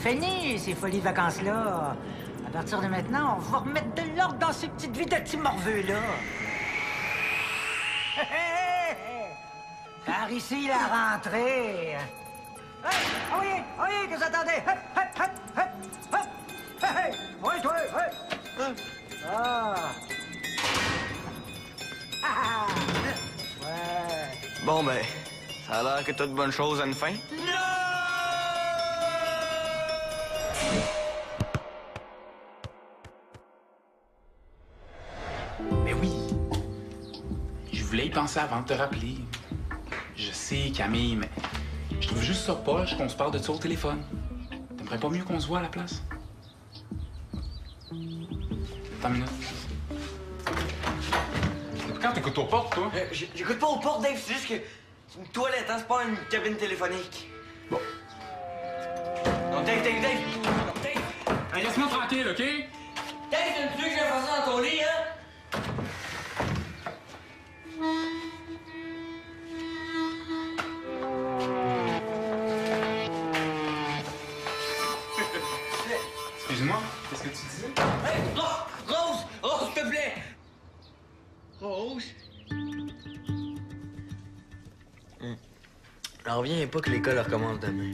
Fini ces folies vacances-là. À partir de maintenant, on va remettre de l'ordre dans ces petites vies de petits morveux-là. Par ici, la rentrée. Hey! Ah oui, que vous attendez? Hop, hop, hop, hop, hop! Hey, hey! Oui, toi, hey! Ah! Ah! Ouais! Bon, ben, ça a l'air que toute bonne chose a une fin. Mais oui. Je voulais y penser avant de te rappeler. Je sais, Camille, mais je trouve juste ça poche qu'on se parle de ça au téléphone. T'aimerais pas mieux qu'on se voit à la place? Attends une minute. Quand t'écoutes aux portes, toi? J'écoute pas aux portes, Dave, c'est juste que c'est une toilette, hein, c'est pas une cabine téléphonique. Bon. Non, Dave! Non, Dave! Hey, laisse-moi tranquille, OK? Dave, t'aimes-tu que je fasse ça dans ton lit, hein? Excuse-moi, qu'est-ce que tu disais? Hey, Rose, s'il te plaît! Rose? J'en reviens pas que l'école recommence demain.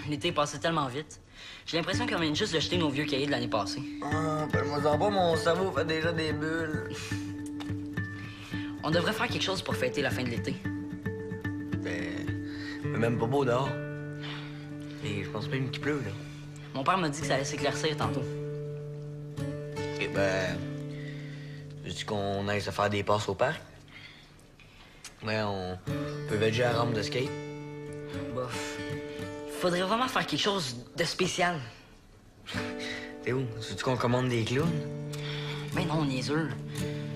L'été est passé tellement vite. J'ai l'impression qu'on vient juste de jeter nos vieux cahiers de l'année passée. Ah, moi pas, mon cerveau fait déjà des bulles. On devrait faire quelque chose pour fêter la fin de l'été. Mais même pas beau dehors. Et je pense même qu'il pleut, là. Mon père m'a dit que ça allait s'éclaircir tantôt. Eh ben... Veux-tu qu'on aille se faire des passes au parc? Ouais, on peut veger à la rampe de skate. Bof. Faudrait vraiment faire quelque chose de spécial. T'es où? Veux-tu qu'on commande des clowns? Ben non, niaiseux.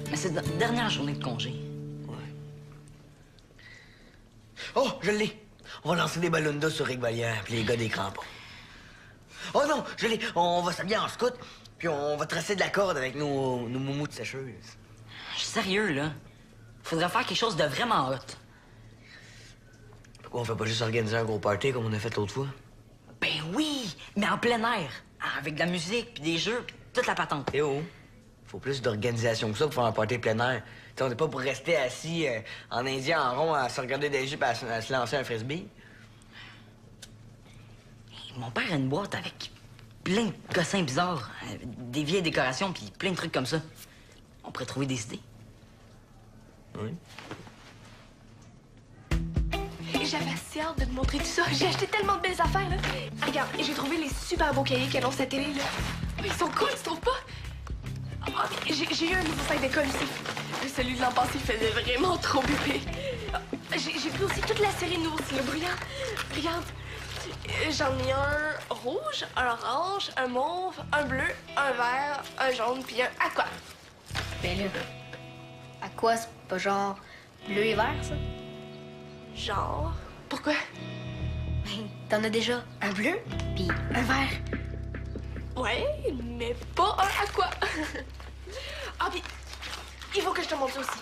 Mais c'est la dernière journée de congé. Ouais. Oh, je l'ai! On va lancer des ballons d'eau sur Rick Vallière, puis les gars des crampons. Oh non, je l'ai! On va s'habiller en scout, puis on va tracer de la corde avec nos moumous de sécheuse. Je suis sérieux, là. Faudrait faire quelque chose de vraiment hot. Pourquoi on fait pas juste organiser un gros party comme on a fait l'autre fois? Ben oui, mais en plein air. Avec de la musique, puis des jeux, puis toute la patente. Eh oh! Faut plus d'organisation que ça pour faire un party plein air. T'sais, on n'est pas pour rester assis en indien en rond à se regarder des jupes à se lancer un frisbee. Hey, mon père a une boîte avec plein de cossins bizarres, des vieilles décorations, puis plein de trucs comme ça. On pourrait trouver des idées. Oui. J'avais assez hâte de te montrer tout ça. J'ai acheté tellement de belles affaires, là. Regarde, j'ai trouvé les super beaux cahiers qu'elle annoncent à la télé, là. Ils sont cool, tu trouves pas? Ah, j'ai eu un nouveau sac d'école aussi. Celui de l'an passé, il faisait vraiment trop bébé. J'ai pris aussi toute la série de nouveaux stylos brillants. Regarde, j'en ai un rouge, un orange, un mauve, un bleu, un vert, un jaune, puis un aqua. Ben là, à quoi c'est pas genre bleu et vert, ça? Genre, pourquoi? Ben, t'en as déjà un bleu, puis un vert. Ouais, mais pas un aqua. Ah, puis il faut que je te montre ça aussi.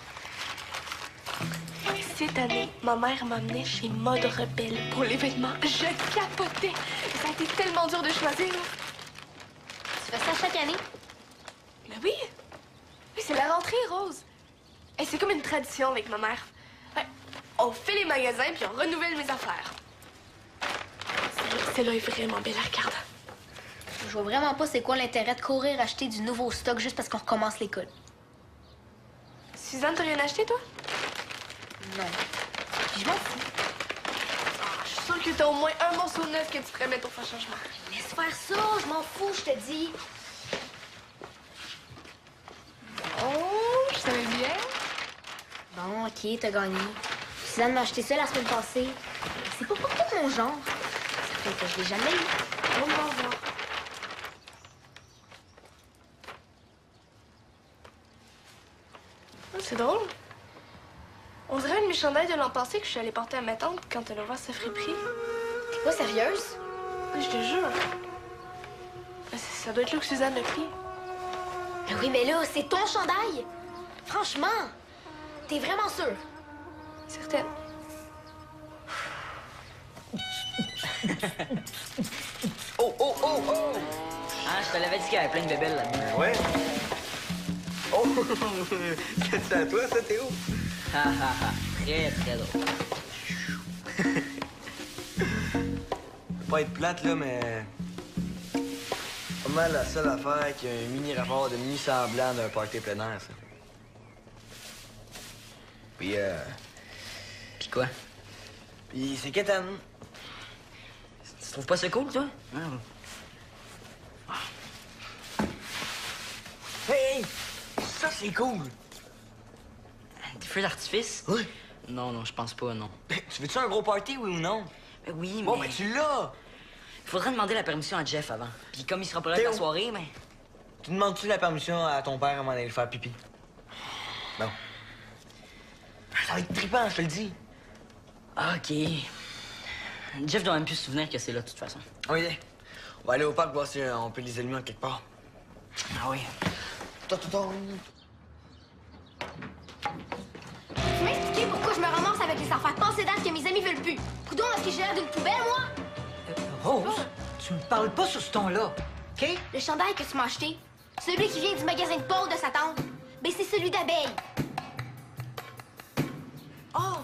Cette année, ma mère m'emmenait chez Mode Rebelle pour les vêtements. Je capotais. Ça a été tellement dur de choisir, là. Tu fais ça chaque année? Mais oui. Oui, c'est la rentrée, Rose. Et c'est comme une tradition avec ma mère. Ouais, on fait les magasins puis on renouvelle mes affaires. Celle-là est vraiment belle à regarder. Je vois vraiment pas c'est quoi l'intérêt de courir acheter du nouveau stock juste parce qu'on recommence l'école. Suzanne, t'as rien acheté, toi? Non. Puis je m'en fous. Je suis sûre que t'as au moins un morceau neuf que tu pourrais mettre au fin changement. Laisse faire ça, je m'en fous, je te dis. Oh, je savais bien. Bon, OK, t'as gagné. Suzanne m'a acheté ça la semaine passée. C'est pas pour tout mon genre. Ça fait que je l'ai jamais eu. On va voir. Oh, c'est drôle. On dirait une méchandaille de l'an passé que je suis allée porter à ma tante quand elle a ouvert sa friperie. T'es pas sérieuse? Oui, je te jure. Ça doit être là que Suzanne l'a pris. Ben oui, mais là, c'est ton chandail. Franchement, t'es vraiment sûre? Certaine. Oh, oh! Ah, je te l'avais dit qu'il y avait plein de bébelles là-dedans. Ouais. Oh! C'est à toi, ça, Théo? Ha, ha, ha. Très, très drôle. Pas être plate, là, mais... Pas mal la seule affaire qui a un mini-rapport de mi-semblant d'un party plein air, ça. Puis, Pis quoi? Puis c'est quétaine. Tu trouves pas ça cool, toi? Hey! Ça, c'est cool! Des feux d'artifice? Oui. Non, non, je pense pas, non. Tu veux-tu un gros party, oui ou non? Oui, Bon, mais... ben tu l'as! Il faudrait demander la permission à Jeff avant. Puis comme il sera pas là toute la Théo. soirée, mais... Tu demandes-tu la permission à ton père avant d'aller faire pipi? Bon. Ça va être trippant, je te le dis. OK. Jeff doit même plus se souvenir que c'est là, de toute façon. Oui, on va aller au parc voir si on peut les allumer en quelque part. Ah oui. Ta-ta-ta. Tu m'expliquer pourquoi je me ramasse avec les affaires passées date que mes amis veulent plus? Coudon, est-ce que j'ai l'air d'une poubelle, moi? Rose, tu me parles pas sur ce ton-là, OK? Le chandail que tu m'as acheté, celui qui vient du magasin de Paul de sa tante, ben c'est celui d'abeille. Oh!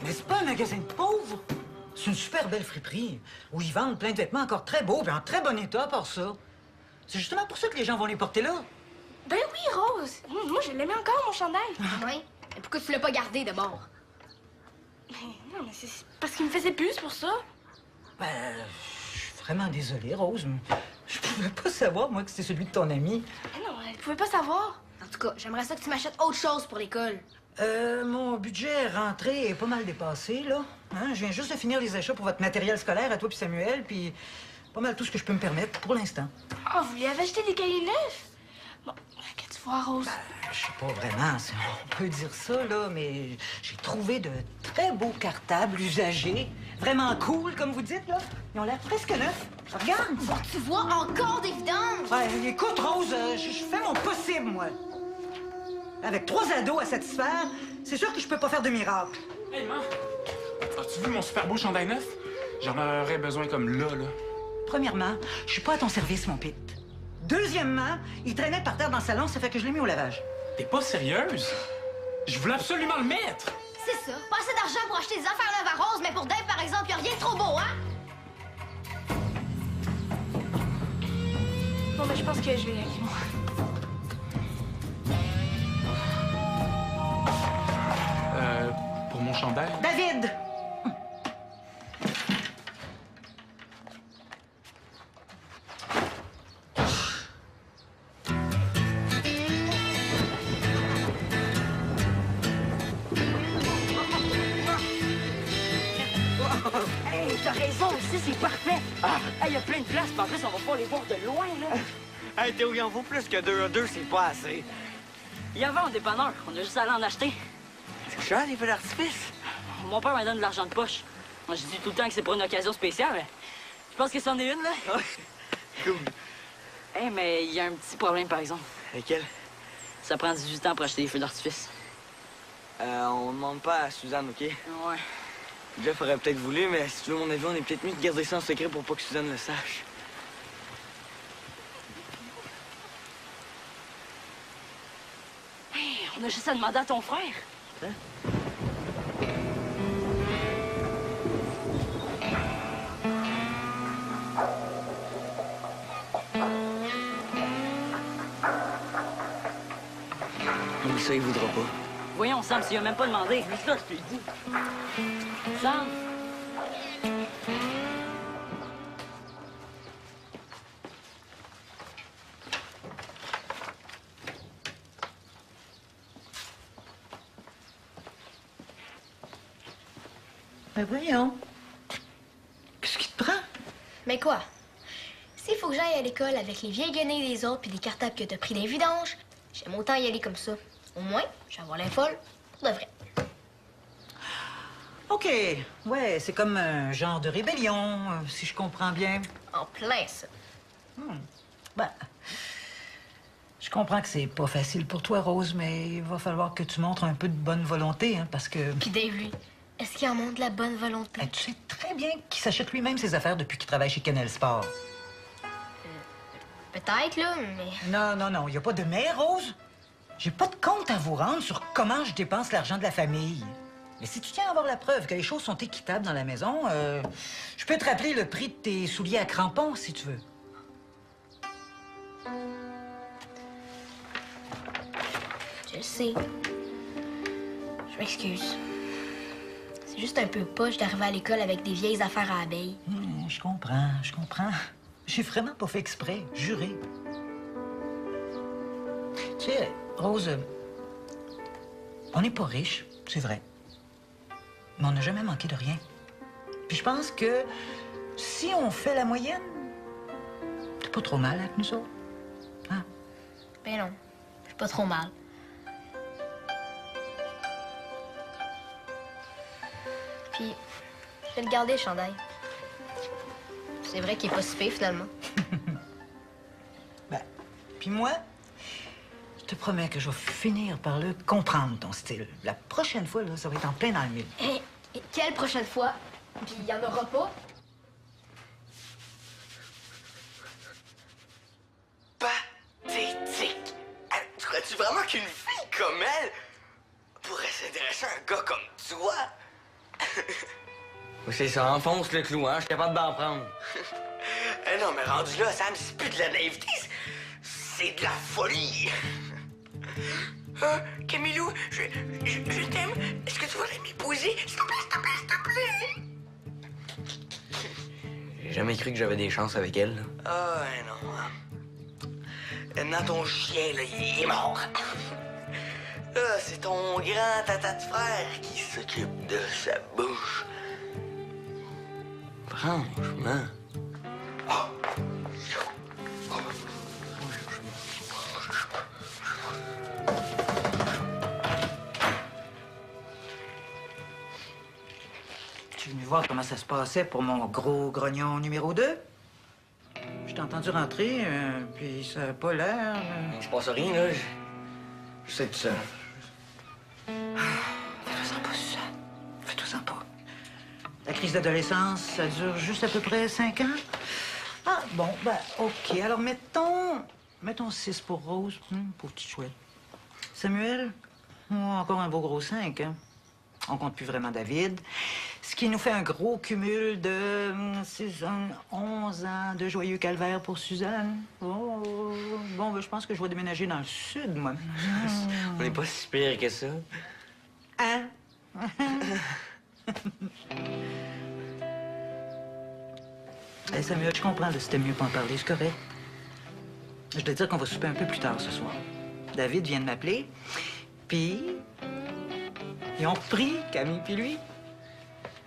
Mais c'est pas un magasin de pauvres! C'est une super belle friperie où ils vendent plein de vêtements encore très beaux et en très bon état à part ça. C'est justement pour ça que les gens vont les porter là. Ben oui, Rose. Moi, je l'aimais encore, mon chandail. Oui. Et pourquoi tu l'as pas gardé d'abord? Non, mais c'est parce qu'il me faisait plus pour ça. Ben, je suis vraiment désolé, Rose, mais je pouvais pas savoir, moi, que c'était celui de ton ami. Mais non, elle pouvait pas savoir. En tout cas, j'aimerais ça que tu m'achètes autre chose pour l'école. Mon budget rentré est pas mal dépassé, là. Hein? Je viens juste de finir les achats pour votre matériel scolaire à toi puis Samuel, puis pas mal tout ce que je peux me permettre pour l'instant. Ah, vous lui avez acheté des cahiers neufs? Bon, qu'est-ce que tu vois, Rose? Je sais pas vraiment si on peut dire ça, là, mais j'ai trouvé de très beaux cartables usagés. Vraiment cool, comme vous dites, là. Ils ont l'air presque neufs. Regarde! Bon, tu vois encore des vidanges! Ouais, écoute, Rose, je fais mon possible, moi. Avec 3 ados à satisfaire, c'est sûr que je peux pas faire de miracle. Hey, maman! As-tu vu mon super beau chandail neuf? J'en aurais besoin comme là. Premièrement, je suis pas à ton service, mon pit. Deuxièmement, il traînait par terre dans le salon, ça fait que je l'ai mis au lavage. T'es pas sérieuse? Je voulais absolument le mettre! C'est ça. Pas assez d'argent pour acheter des affaires neuves à Rose, mais pour Dave, par exemple, y a rien de trop beau, hein? Bon, ben, je pense que je vais y aller, moi. Pour mon chandail? David! Hey, t'as raison, ici, c'est parfait. Hey, y a plein de places, puis en plus, on va pas les voir de loin, là. Hey, Théo, il en faut plus que 2 à 2, c'est pas assez. Il y en a en dépanneur, on a juste à aller en acheter. C'est cher, les feux d'artifice? Mon père me donne de l'argent de poche. Moi, je dis tout le temps que c'est pour une occasion spéciale. Mais je pense que c'en est une, là. Cool. Hey, mais il y a un petit problème, par exemple. Lequel? Ça prend 18 ans pour acheter des feux d'artifice. On demande pas à Suzanne, OK? Ouais. Jeff aurait peut-être voulu, mais si tu veux mon avis, on est peut-être mieux de garder ça en secret pour pas que Suzanne le sache. Hey, on a juste à demander à ton frère. Hein? Mais ça, il voudra pas. Voyons, Sam, s'il a même pas demandé. Mais ça, je te le dis. Sam! Ben voyons. Qu'est-ce qui te prend? Mais quoi? S'il faut que j'aille à l'école avec les vieilles guenilles des autres puis des cartables que t'as pris des vidanges, j'aime autant y aller comme ça. Au moins, je vais avoir l'air folle pour de vrai. OK. Ouais, c'est comme un genre de rébellion, si je comprends bien. En plein, ça. Ben, je comprends que c'est pas facile pour toi, Rose, mais il va falloir que tu montres un peu de bonne volonté, hein, parce que... Puis Dave, lui, est-ce qu'il en montre de la bonne volonté? Ben, tu sais très bien qu'il s'achète lui-même ses affaires depuis qu'il travaille chez Canal Sport. Peut-être, là, mais... Non, il n'y a pas de mais, Rose. J'ai pas de compte à vous rendre sur comment je dépense l'argent de la famille. Mais si tu tiens à avoir la preuve que les choses sont équitables dans la maison, je peux te rappeler le prix de tes souliers à crampons, si tu veux. Je le sais. Je m'excuse. C'est juste un peu poche d'arriver à l'école avec des vieilles affaires à abeilles. Je comprends. J'ai vraiment pas fait exprès, juré. Tu sais, Rose, on n'est pas riche, c'est vrai. Mais on n'a jamais manqué de rien. Puis je pense que si on fait la moyenne, c'est pas trop mal avec nous autres. Hein? Ben non, c'est pas trop mal. Puis, je vais le garder, le chandail. C'est vrai qu'il est pas si pire, finalement. Ben, puis moi, je te promets que je vais finir par le comprendre, ton style. La prochaine fois, là, ça va être en plein dans le mille. Et quelle prochaine fois? Puis il y en aura pas? Pathétique! Tu crois-tu vraiment qu'une fille comme elle pourrait s'intéresser à un gars comme toi? C'est ça, enfonce le clou, hein? Je suis capable d'en prendre. Non, mais rendu là, Sam, c'est plus de la naïveté, c'est de la folie. Camilou, je t'aime. Est-ce que tu voudrais m'épouser? S'il te plaît, s'il te plaît, s'il te plaît. J'ai jamais cru que j'avais des chances avec elle. Ah, non. Maintenant, ton chien, là, il est mort. Là, c'est ton grand tata de frère qui s'occupe de sa bouche. Franchement. Tu es venu voir comment ça se passait pour mon gros grognon numéro 2? Je t'ai entendu rentrer, puis ça n'a pas l'air... Il se passe rien, là. Je sais tout ça. Fais-toi-en pas, Suzanne. Fais-toi-en pas. La crise d'adolescence, ça dure juste à peu près 5 ans? Ah, bon, ben, OK. Alors, mettons 6 pour Rose. Pauvre petite chouette. Samuel? Oh, encore un beau gros 5, hein? On compte plus vraiment David. Ce qui nous fait un gros cumul de 6 ans, 11 ans de joyeux calvaire pour Suzanne. Oh, bon, ben, je pense que je vais déménager dans le sud, moi. On n'est pas si pire que ça. Hein? Hey, Samuel, je comprends, là, c'était mieux pas en parler, c'est correct. Je dois dire qu'on va souper un peu plus tard ce soir. David vient de m'appeler, puis ils ont repris Camille puis lui.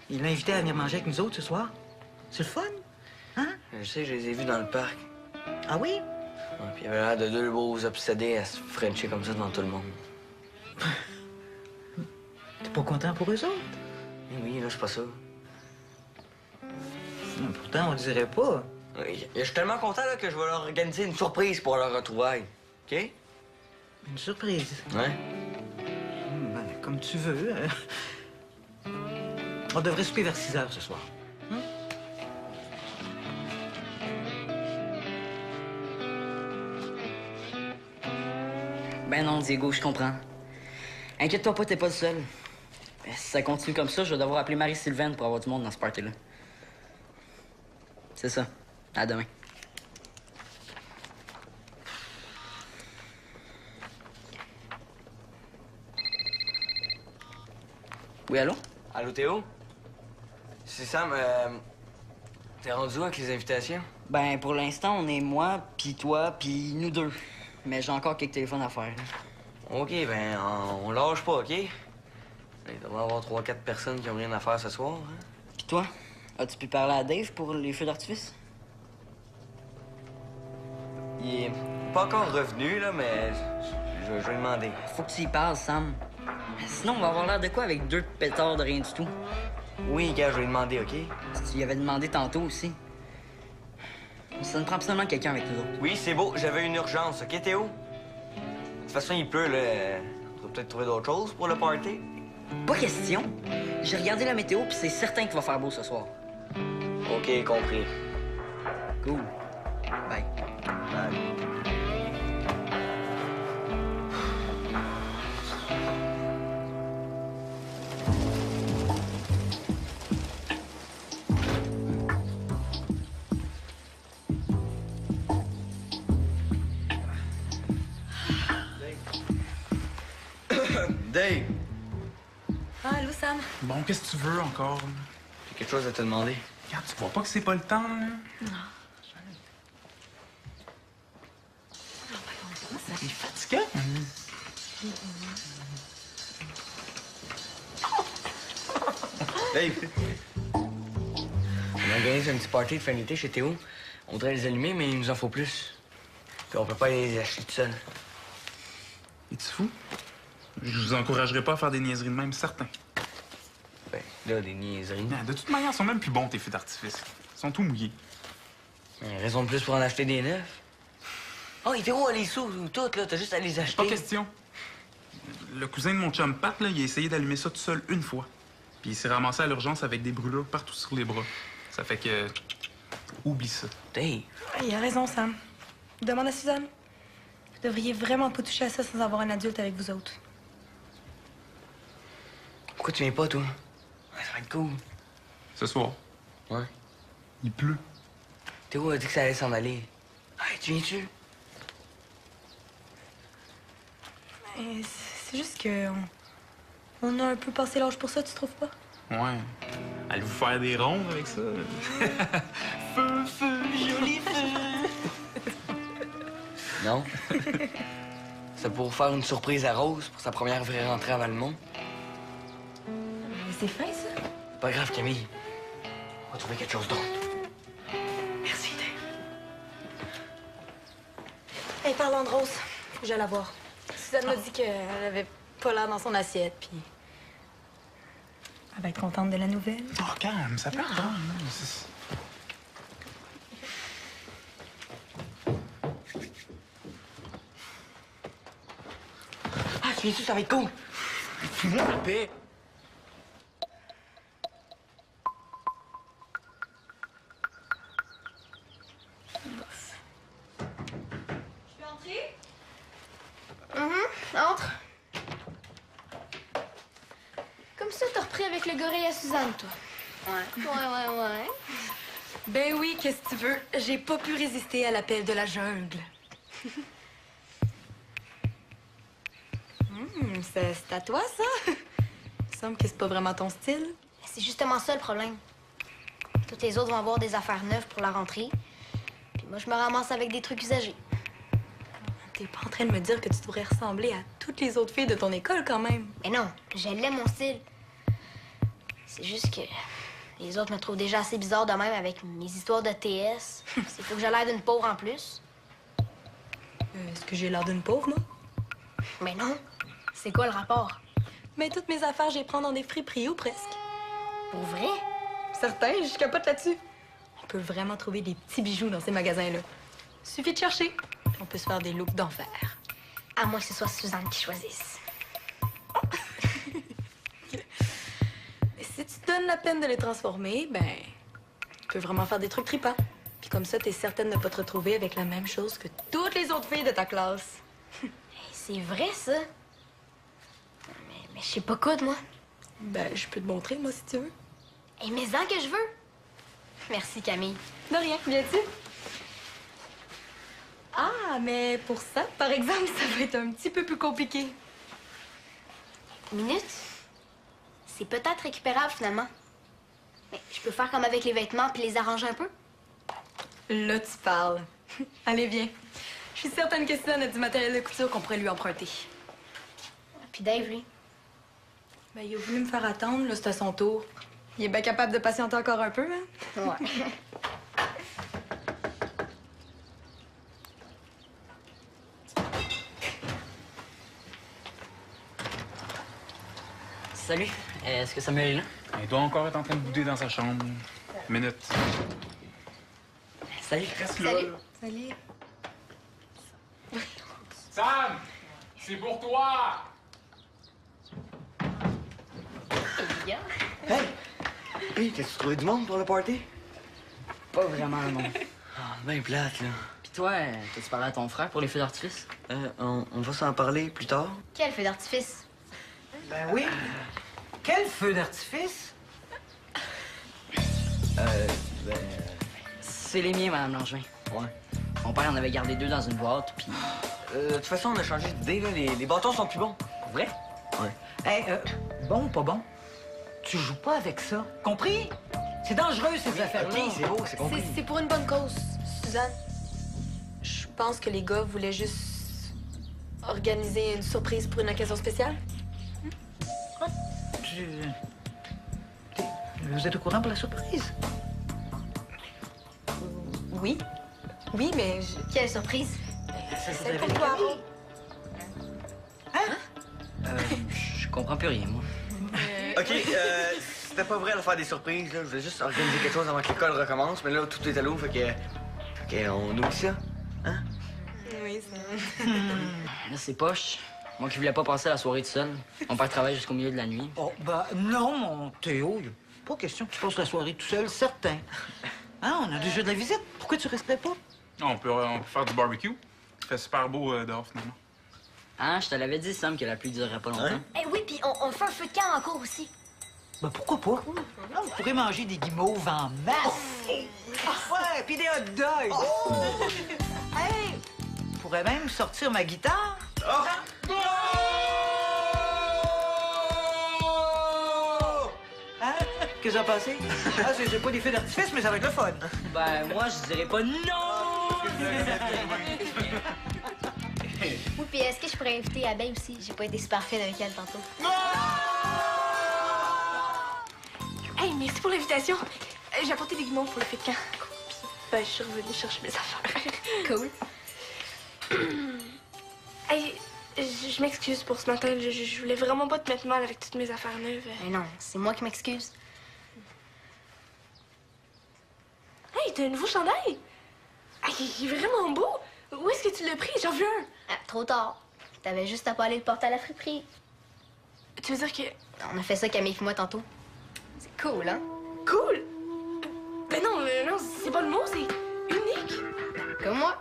Il l'a invité à venir manger avec nous autres ce soir. C'est le fun, hein? Je sais, je les ai vus dans le parc. Ah oui? Ouais, puis il y avait l'air de deux beaux obsédés à se frencher comme ça devant tout le monde. T'es pas content pour eux autres? Oui, là, c'est pas ça. Pourtant, on dirait pas. Oui, je suis tellement content là, que je vais leur organiser une surprise pour leur retrouvaille. OK? Une surprise. Ouais. Ben, comme tu veux. On devrait souper vers 6 heures ce soir. Ben non, Diego, je comprends. Inquiète-toi pas, t'es pas le seul. Ben, si ça continue comme ça, je vais devoir appeler Marie-Sylvaine pour avoir du monde dans ce party-là. C'est ça. À demain. Oui, allô? Allô, Théo? C'est Sam, t'es rendu où avec les invitations? Ben, pour l'instant, on est moi, puis toi, puis nous deux. Mais j'ai encore quelques téléphones à faire. OK, ben, on lâche pas, OK? Il devrait y avoir 3-4 personnes qui ont rien à faire ce soir, hein? Puis toi, as-tu pu parler à Dave pour les feux d'artifice? Il est pas encore revenu, là, mais je vais lui demander. Faut que tu y parles, Sam. Sinon, on va avoir l'air de quoi avec 2 pétards de rien du tout? Oui, gars, je vais lui demander, OK? Tu y avais demandé tantôt aussi. Ça ne prend absolument quelqu'un avec nous autres. Oui, c'est beau, j'avais une urgence, OK, Théo? De toute façon, il pleut, là. On va peut-être trouver d'autres choses pour le party. Pas question. J'ai regardé la météo, puis c'est certain qu'il va faire beau ce soir. OK, compris. Cool. Bye. Bye. Dave! Ah, allô, Sam? Bon, qu'est-ce que tu veux encore? J'ai quelque chose à te demander. Regarde, tu vois pas que c'est pas le temps, là? C'est fatigant. Dave! On organise un petit party de fin d'été chez Théo. On voudrait les allumer, mais il nous en faut plus. Puis on peut pas les acheter tout seul. Es-tu fou? Je vous encouragerais pas à faire des niaiseries de même, certain. Ben, là, des niaiseries. Mais de toute manière, ils sont même plus bons, tes feux d'artifice. Ils sont tout mouillés. Raison de plus pour en acheter des neufs. Oh, et Théo a les sous, toutes, là. T'as juste à les acheter. Pas question. Le cousin de mon chum Pat, là, il a essayé d'allumer ça tout seul une fois. Puis il s'est ramassé à l'urgence avec des brûlures partout sur les bras. Ça fait que... Oublie ça. Dave! Il a raison, Sam. Demande à Suzanne. Vous devriez vraiment pas toucher à ça sans avoir un adulte avec vous autres. Pourquoi tu viens pas, toi? Ouais, ça va être cool. Ce soir, Ouais. il pleut. Théo a dit que ça allait s'en aller. Hey, tu viens-tu? C'est juste que... On a un peu passé l'âge pour ça, tu trouves pas? Ouais. Allez-vous faire des rondes avec ça? Feu, feu, joli feu! Non. C'est pour faire une surprise à Rose pour sa première vraie rentrée à Valmont. Mais c'est fin, ça. Pas grave, Camille. On va trouver quelque chose d'autre. Merci, Dave. Hey, parlons de Rose. Faut que j'aille la voir. Suzanne m'a dit qu'elle avait pas l'air dans son assiette, puis... Elle va être contente de la nouvelle. Oh, calme, ça peut attendre. Ah, tu viens-tu? Ça va être cool. Fous-moi la paix. Entre. Comme ça, t'as repris avec le gorille à Suzanne, toi. Ouais. Ben oui, qu'est-ce que tu veux? J'ai pas pu résister à l'appel de la jungle. C'est à toi, ça? Il me semble que c'est pas vraiment ton style. C'est justement ça le problème. Toutes les autres vont avoir des affaires neuves pour la rentrée. Puis moi, je me ramasse avec des trucs usagés. T'es pas en train de me dire que tu devrais ressembler à toutes les autres filles de ton école, quand même. Mais non, j'aime mon style. C'est juste que les autres me trouvent déjà assez bizarre de même avec mes histoires de TS. C'est faut que j'ai l'air d'une pauvre en plus. Est-ce que j'ai l'air d'une pauvre, moi? Mais non. C'est quoi le rapport? Mais toutes mes affaires, je les prends dans des friperies ou presque. Pour vrai? Certain, je capote là-dessus. On peut vraiment trouver des petits bijoux dans ces magasins-là. Suffit de chercher. On peut se faire des looks d'enfer. À moins que ce soit Suzanne qui choisisse. Et si tu te donnes la peine de les transformer, ben, tu peux vraiment faire des trucs tripants. Puis comme ça, t'es certaine de ne pas te retrouver avec la même chose que toutes les autres filles de ta classe. Hey, c'est vrai, ça. Mais je sais pas coudre, moi. Ben, je peux te montrer, moi, si tu veux. Et mais-en que je veux. Merci, Camille. De rien, viens-tu? Ah, mais pour ça, par exemple, ça va être un petit peu plus compliqué. Minute. C'est peut-être récupérable, finalement. Mais je peux faire comme avec les vêtements puis les arranger un peu? Là, tu parles. Allez, viens. Je suis certaine que Suzanne a du matériel de couture qu'on pourrait lui emprunter. Puis Dave, lui. Ben, il a voulu me faire attendre, là, c'est à son tour. Il est bien capable de patienter encore un peu, hein? Ouais. Salut, est-ce que Samuel est là? Il doit encore être en train de bouder dans sa chambre. Minute. Salut. Reste là. Salut. là. Salut. Sam! C'est pour toi! Bien. Hey! Hey, t'as-tu trouvé du monde pour le party? Pas vraiment, non. Ah, ben plate, là. Pis toi, t'as-tu parlé à ton frère pour les feux d'artifice? On va s'en parler plus tard. Quel feu d'artifice? Ben oui. Quel feu d'artifice? C'est les miens, Madame Langevin. Ouais. Mon père en avait gardé 2 dans une boîte, puis... De toute façon, on a changé d'idée, là. Les bâtons sont plus bons. Pour vrai? Ouais. Hey, bon ou pas bon? Tu joues pas avec ça. Compris? C'est dangereux, ces affaires-là. OK, c'est beau, c'est compris. C'est pour une bonne cause, Suzanne. Je pense que les gars voulaient juste organiser une surprise pour une occasion spéciale. Vous êtes au courant pour la surprise? Oui. Oui, mais... Quelle surprise? C'est pour toi. Je comprends plus rien, moi. OK, c'était pas vrai de faire des surprises, là. Je voulais juste organiser quelque chose avant que l'école recommence, mais là, tout est à l'eau, fait que on oublie ça. Hein? Oui, ça... Là, c'est poche. Moi qui voulais pas passer la soirée tout seul. Mon père travaille jusqu'au milieu de la nuit. Oh, ben non, mon Théo. Il a pas question que tu passes la soirée tout seul, certain. Hein, on a déjà de la visite. Pourquoi tu resterais pas? On peut faire du barbecue. Il fait super beau dehors, finalement. Hein, je te l'avais dit, Sam, que la pluie durerait pas longtemps. Hein? Eh oui, puis on fait un feu de camp en cours aussi. Ben pourquoi pas? Là, vous pourrez manger des guimauves en masse. Ouais, puis des hot dogs. Hey, je pourrais même sortir ma guitare. Hein? Qu'est-ce que t'as pensé? Ah, c'est pas des feux d'artifice, mais ça va être le fun. Ben, moi, je dirais pas non! Oui, puis est-ce que je pourrais inviter Abeille aussi? J'ai pas été super fine avec elle tantôt. Hey, merci pour l'invitation. J'ai apporté des guimauves pour le feu de camp. Puis, ben, je suis revenue chercher mes affaires. Cool. Hey, je m'excuse pour ce matin. Je voulais vraiment pas te mettre mal avec toutes mes affaires neuves. Mais non, c'est moi qui m'excuse. Hey, t'as un nouveau chandail? Hey, il est vraiment beau. Où est-ce que tu l'as pris? J'en veux un. Ah, trop tard. T'avais juste à pas aller le porter à la friperie. Tu veux dire que... On a fait ça, Camille et moi, tantôt. C'est cool, hein? Cool! Mais non, c'est pas le mot, c'est unique. Comme moi.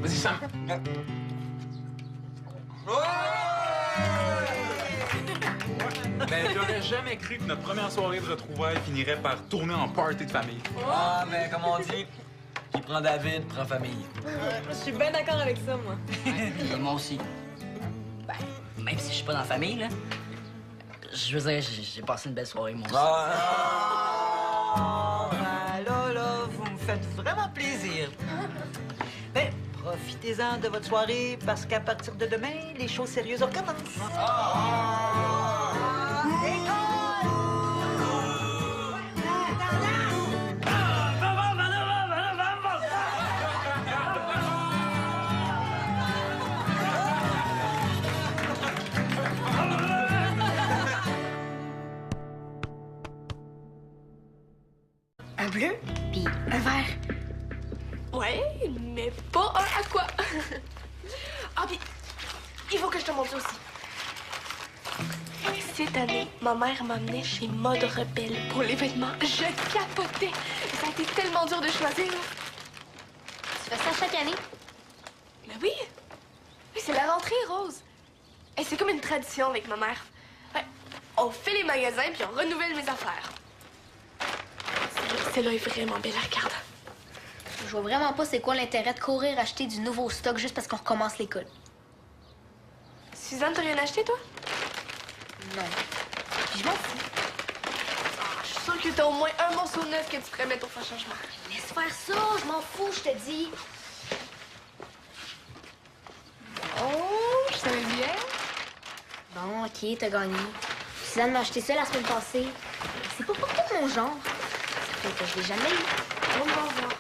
Vas-y, Sam. Ben, j'aurais jamais cru que notre première soirée de retrouvailles finirait par tourner en party de famille. Ah, mais comme on dit, qui prend David prend famille. Je suis bien d'accord avec ça, moi. Et moi aussi. Ben, même si je suis pas dans la famille, là, je veux dire, j'ai passé une belle soirée, moi aussi. Ben là, vous me faites vraiment plaisir. Ben, profitez-en de votre soirée parce qu'à partir de demain, les choses sérieuses recommencent. Un bleu, puis un vert. Ouais, mais pas un à quoi. Ah, puis il faut que je te montre ça aussi. Cette année, ma mère m'amenait chez Mode Rebelle pour les vêtements. Je capotais. Ça a été tellement dur de choisir. Là. Tu fais ça chaque année? Mais oui. Oui, c'est la rentrée, Rose. Et c'est comme une tradition avec ma mère. Ouais, on fait les magasins puis on renouvelle mes affaires. Celle-là est vraiment belle à regarder. Je vois vraiment pas c'est quoi l'intérêt de courir acheter du nouveau stock juste parce qu'on recommence l'école. Suzanne, t'as rien acheté, toi? Non. Puis je m'en fous. Je suis sûre que t'as au moins un morceau neuf que tu pourrais mettre pour faire changement. Laisse faire ça, je m'en fous, je te dis. Oh, je savais bien. Bon, OK, t'as gagné. Suzanne m'a acheté ça la semaine passée. C'est pas pour tout mon genre. Ça fait que je l'ai jamais eu. On va voir.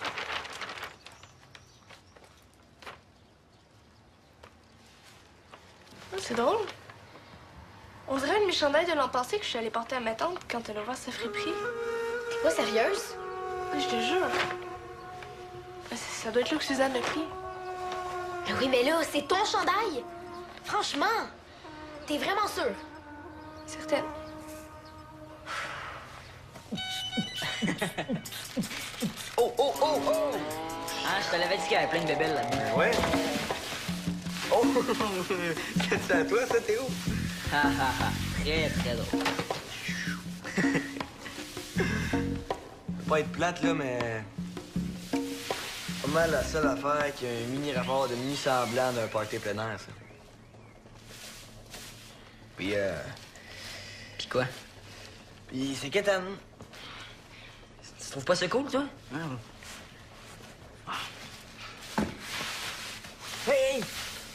C'est drôle. On dirait un de mes chandails de l'an passé que je suis allée porter à ma tante quand elle a ouvert sa friperie. T'es pas sérieuse? Oui, je te jure. Ça doit être là que Suzanne l'a pris. Ben oui, mais là, c'est ton chandail. Franchement, t'es vraiment sûre? Oh, oh, oh, oh! Ah, je te l'avais dit qu'il y avait plein de bébelles là-dedans. Ouais. Oh! C'est à toi, ça, Théo? Ha ha ha. Très, très drôle. Pas être plate, là, mais... Pas mal la seule affaire qui a un mini-rapport de mi-semblant d'un party plein air, ça. Puis, Pis quoi? Puis c'est qu'étonne. Tu trouves pas ça cool, toi? Hey!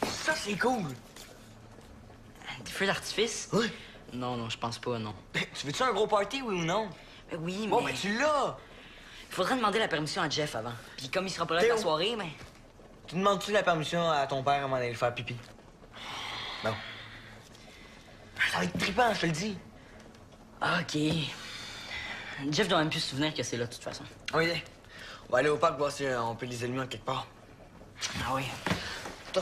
Ça, c'est cool! Des feux d'artifice? Oui. Non, non, je pense pas, non. Tu veux-tu un gros party, oui ou non? Ben oui, Bon, mais... ben tu l'as! Il faudrait demander la permission à Jeff avant. Puis comme il sera pas là de la Théo. soirée, mais... Tu demandes-tu la permission à ton père avant d'aller faire pipi? Non. Ça va être trippant, je te le dis. OK. Jeff doit même plus se souvenir que c'est là, de toute façon. Oui, on va aller au parc voir si on peut les allumer en quelque part. Ah oui. Tu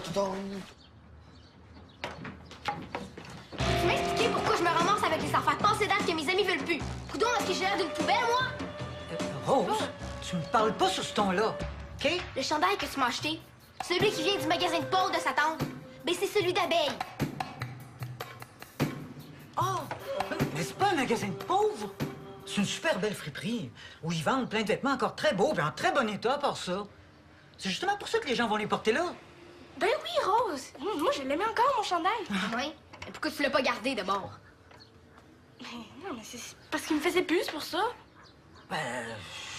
m'expliquer pourquoi je me ramasse avec les affaires passées dates que mes amis veulent plus. Coudon, est-ce que j'ai l'air d'une poubelle, moi? Rose, tu me parles pas sur ce ton-là, OK? Le chandail que tu m'as acheté, celui qui vient du magasin de Paul de sa tante, ben c'est celui d'abeille. Oh! Mais c'est pas un magasin de pauvres! C'est une super belle friperie où ils vendent plein de vêtements encore très beaux et en très bon état, par ça. C'est justement pour ça que les gens vont les porter là. Ben oui, Rose. Moi, je l'aimais encore, mon chandail. Oui. Mais pourquoi tu l'as pas gardé d'abord? Non, mais c'est parce qu'il me faisait plus, c'est pour ça. Ben,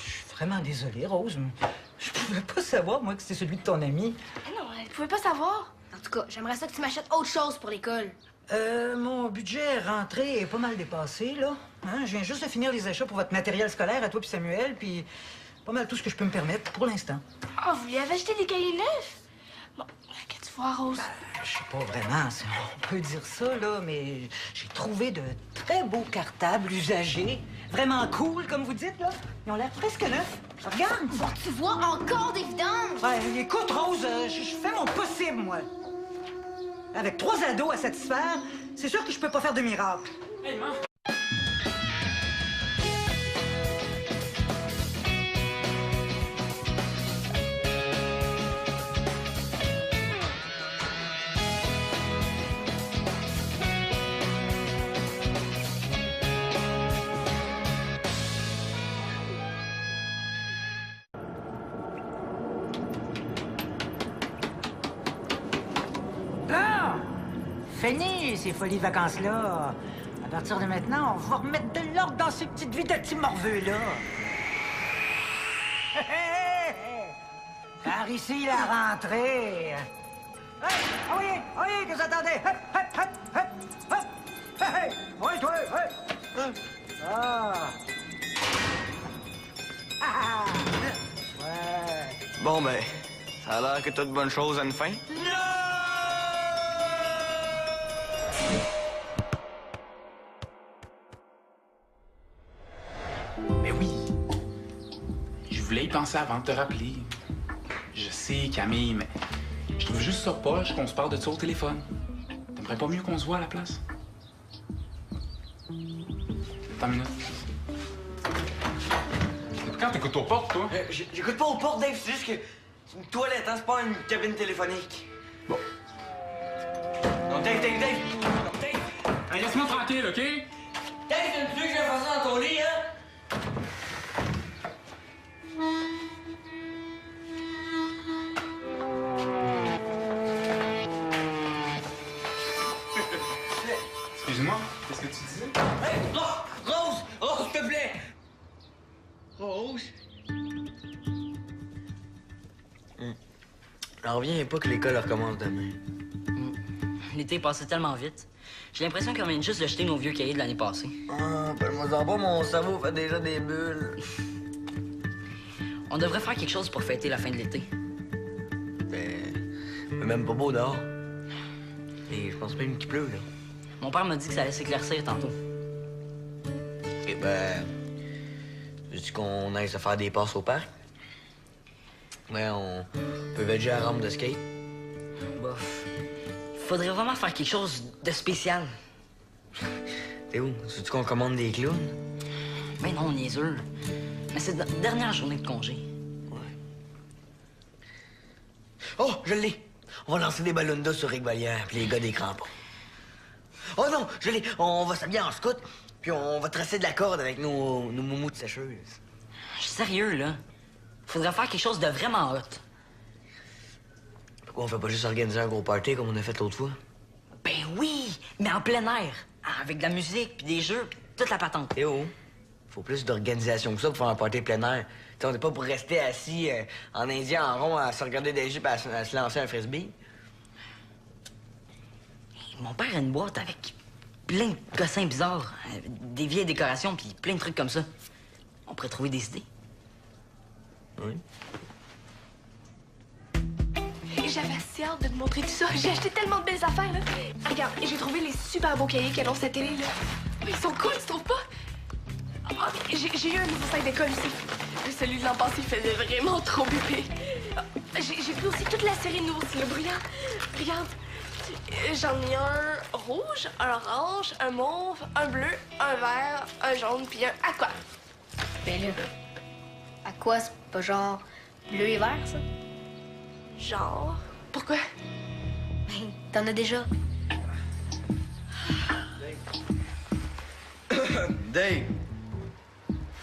je suis vraiment désolé, Rose. Mais je pouvais pas savoir, moi, que c'était celui de ton ami. Mais non, elle pouvait pas savoir. En tout cas, j'aimerais ça que tu m'achètes autre chose pour l'école. Mon budget rentré est pas mal dépassé, là. Hein? Je viens juste de finir les achats pour votre matériel scolaire à toi puis Samuel, puis pas mal tout ce que je peux me permettre pour l'instant. Ah, vous lui avez acheté des cahiers neufs? Bon, qu'est-ce que tu vois, Rose? Je sais pas vraiment si on peut dire ça, là, mais j'ai trouvé de très beaux cartables usagés. Vraiment cool, comme vous dites, là. Ils ont l'air presque neufs. Regarde! Bon, tu vois, encore des vidanges! Ouais, écoute, Rose, je fais mon possible, moi. Avec 3 ados à satisfaire, c'est sûr que je peux pas faire de miracle. Hey, maman! Là! Fini ces folies de vacances-là. À partir de maintenant, on va remettre de l'ordre dans ces petites vies de petits morveux-là. Hé, hé, hé! Par ici, la rentrée. Hey! Ah oui, que vous attendez? Hop, hop, hop, hop, hop! Hé, hé! Oui, toi, hé! Ah! Ah! Ouais! Bon, ben, ça a l'air que t'as de bonnes choses à une fin. Mais oui. Je voulais y penser avant de te rappeler. Je sais, Camille, mais je trouve juste ça poche qu'on se parle de ça au téléphone. T'aimerais pas mieux qu'on se voit à la place? Attends une minute. Quand t'écoutes aux portes, toi? J'écoute pas aux portes, Dave, c'est juste que c'est une toilette, hein, c'est pas une cabine téléphonique. Bon. Non, Dave! Non, Dave! Hey, laisse-moi tranquille, OK? Dave, t'aimes-tu que je fasse ça dans ton lit, hein? Excuse-moi, qu'est-ce que tu disais? Hey, Rose! Rose, s'il te plaît! Rose? J'en reviens pas que l'école recommence demain. L'été est passé tellement vite. J'ai l'impression qu'on vient juste de jeter nos vieux cahiers de l'année passée. Ah, appelle-moi ça pas, mon cerveau fait déjà des bulles. On devrait faire quelque chose pour fêter la fin de l'été. Mais même pas beau dehors. Et je pense même qu'il pleut, là. Mon père m'a dit que ça allait s'éclaircir tantôt. Eh ben... Veux-tu qu'on aille se faire des passes au parc? Ouais, on peut veger à la rampe de skate. Bof. Faudrait vraiment faire quelque chose de spécial. T'es où? Veux-tu qu'on commande des clowns? Ben non, niaiseux. Mais c'est la dernière journée de congé. Oh, je l'ai. On va lancer des ballons d'eau sur Rick Vallière, puis les gars des crampons. Oh non, je l'ai. On va s'habiller en scout, puis on va tracer de la corde avec nos moumous de sécheuse. Je suis sérieux, là. Faudrait faire quelque chose de vraiment hot. Pourquoi on fait pas juste organiser un gros party comme on a fait l'autre fois? Ben oui, mais en plein air. Avec de la musique, puis des jeux, puis toute la patente. Eh oh, faut plus d'organisation que ça pour faire un party plein air. T'sais, on n'est pas pour rester assis en indien en rond à se regarder des jupes à se lancer un frisbee. Hey, mon père a une boîte avec plein de cossins bizarres, des vieilles décorations, puis plein de trucs comme ça. On pourrait trouver des idées. Oui. J'avais assez hâte de te montrer tout ça. J'ai acheté tellement de belles affaires, là. Regarde, j'ai trouvé les super beaux cahiers qu'elle a cette télé, là. Ils sont cool, tu trouves pas? Ah, j'ai eu un nouveau sac d'école aussi. Celui de l'an passé faisait vraiment trop bébé. J'ai pris aussi toute la série de nouveaux stylos brillants. Regarde, j'en ai un rouge, un orange, un mauve, un bleu, un vert, un jaune, puis un aqua. Ben là, à quoi c'est pas genre bleu et vert, ça? Genre, pourquoi? Ben, t'en as déjà. Dave,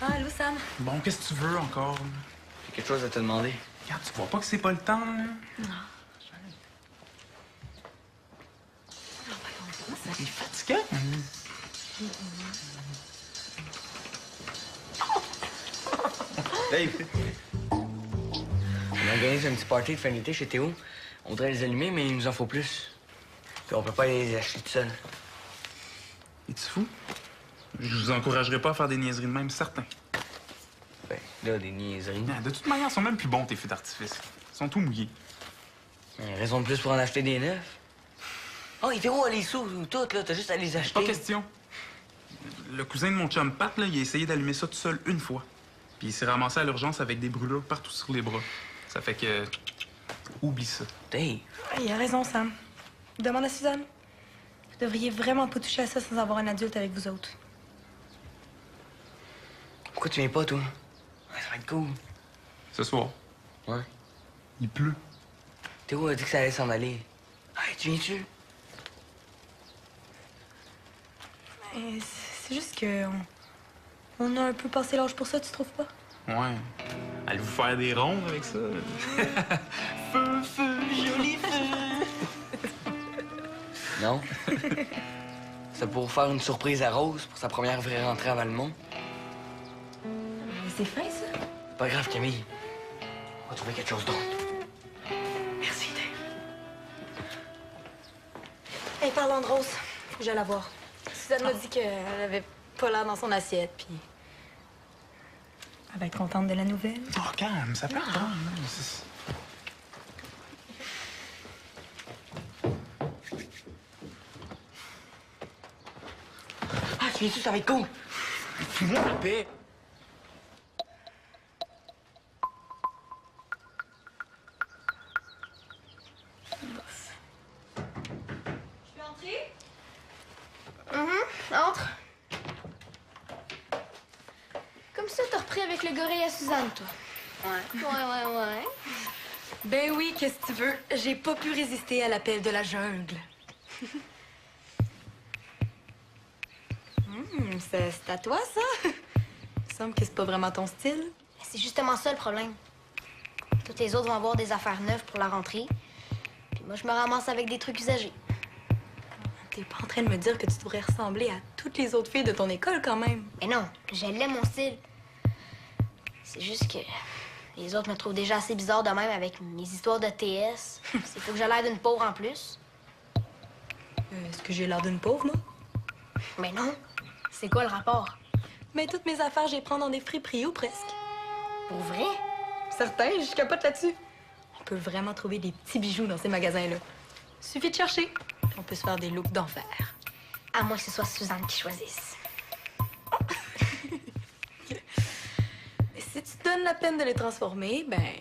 Ah, allô, Sam? Bon, qu'est-ce que tu veux encore? j'ai quelque chose à te demander. Regarde, tu vois pas que c'est pas le temps, là? C'est fatigant. Dave! On organise un petit party de fin d'été chez Théo. On voudrait les allumer, mais il nous en faut plus. Puis on peut pas les acheter tout seul. Es-tu fou? Je vous encouragerais pas à faire des niaiseries de même, certain. Ben, là, des niaiseries. De toute manière, ils sont même plus bons, tes feux d'artifice. Ils sont tout mouillés. Raison de plus pour en acheter des neufs. Oh, il fait où les sous, toutes, là? T'as juste à les acheter. Pas question. Le cousin de mon chum Pat, là, il a essayé d'allumer ça tout seul une fois. Puis il s'est ramassé à l'urgence avec des brûlures partout sur les bras. Ça fait que... Oublie ça. Dave, Il a raison, Sam. Demande à Suzanne. Vous devriez vraiment pas toucher à ça sans avoir un adulte avec vous autres. pourquoi tu viens pas, toi? Ouais, ça va être cool. Ce soir, Ouais. il pleut. Théo a dit que ça allait s'en aller. Hey, tu viens-tu? C'est juste que... On a un peu passé l'âge pour ça, tu trouves pas? Ouais. Allez-vous faire des rondes avec ça? Feu, feu, joli feu! Non. C'est pour faire une surprise à Rose pour sa première vraie rentrée à Valmont. C'est fin, ça. Pas grave, Camille. On va trouver quelque chose d'autre. Merci, Dave. Hey, parlant de Rose, faut que j'aille la voir. Suzanne m'a dit qu'elle avait pas l'air dans son assiette, puis... Elle va être contente de la nouvelle. Oh, calme, ça peut attendre. Hein. Ah, tu viens-tu? Ça va être cool. Fous-moi la paix! Entre. Comme ça, t'as repris avec le gorille à Suzanne, toi. Ouais. Ben oui, qu'est-ce que tu veux? J'ai pas pu résister à l'appel de la jungle. C'est à toi, ça? Il me semble que c'est pas vraiment ton style. C'est justement ça le problème. Toutes les autres vont avoir des affaires neuves pour la rentrée. Puis moi, je me ramasse avec des trucs usagés. T'es pas en train de me dire que tu devrais ressembler à toutes les autres filles de ton école, quand même. Mais non, j'aime mon style. C'est juste que les autres me trouvent déjà assez bizarre de même avec mes histoires de TS. C'est faut que j'ai l'air d'une pauvre en plus. Est-ce que j'ai l'air d'une pauvre, moi? Mais non. C'est quoi le rapport? Mais toutes mes affaires, je les prends dans des friperies ou presque. Pour vrai? Certain, je capote là-dessus. On peut vraiment trouver des petits bijoux dans ces magasins-là. Suffit de chercher. On peut se faire des looks d'enfer. À moins que ce soit Suzanne qui choisisse. Mais si tu te donnes la peine de les transformer, ben,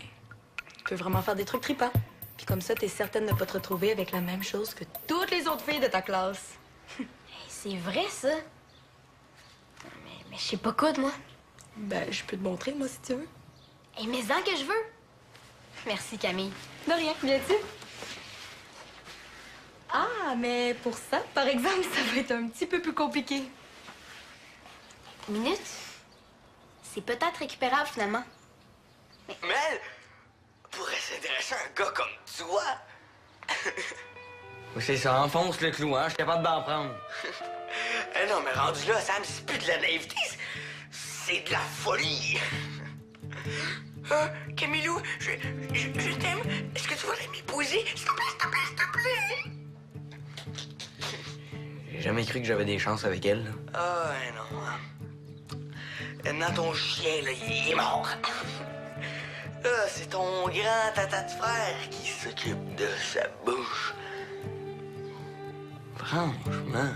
tu peux vraiment faire des trucs tripants. Puis comme ça, t'es certaine de ne pas te retrouver avec la même chose que toutes les autres filles de ta classe. Hey, c'est vrai, ça. Mais je sais pas quoi de moi. Ben, je peux te montrer, moi, si tu veux. Et mais en que je veux. Merci, Camille. De rien, viens-tu? Ah, mais pour ça, par exemple, ça va être un petit peu plus compliqué. Minute? C'est peut-être récupérable, finalement. Mel, pourrait s'intéresser à un gars comme toi? Oui, c'est ça, enfonce le clou, hein? Je suis capable d'en prendre. Eh non, mais rendu là, Sam, c'est plus de la naïveté, c'est de la folie. Camilou, je t'aime. Est-ce que tu voudrais m'épouser? S'il te plaît, s'il te plaît, s'il te plaît. J'ai jamais cru que j'avais des chances avec elle. Là. Ah, non. Maintenant, ton chien, là, il est mort. Là, c'est ton grand tata de frère qui s'occupe de sa bouche. Franchement.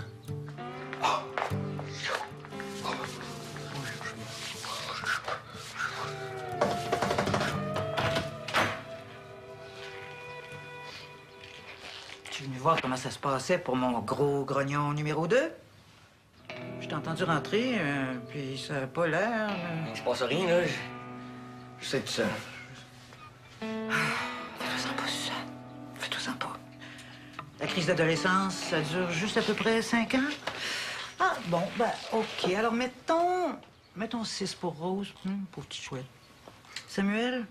Tu es venu voir comment ça se passait pour mon gros grognon numéro 2? Je t'ai entendu rentrer, puis ça n'a pas l'air... Il se passe rien, là. Je sais tout ça. Fais-toi-en pas, Suzanne. Fais-toi-en pas. La crise d'adolescence, ça dure juste à peu près 5 ans? Ah, bon, ben, OK. Alors, mettons 6 pour Rose. Pauvre petite chouette. Samuel?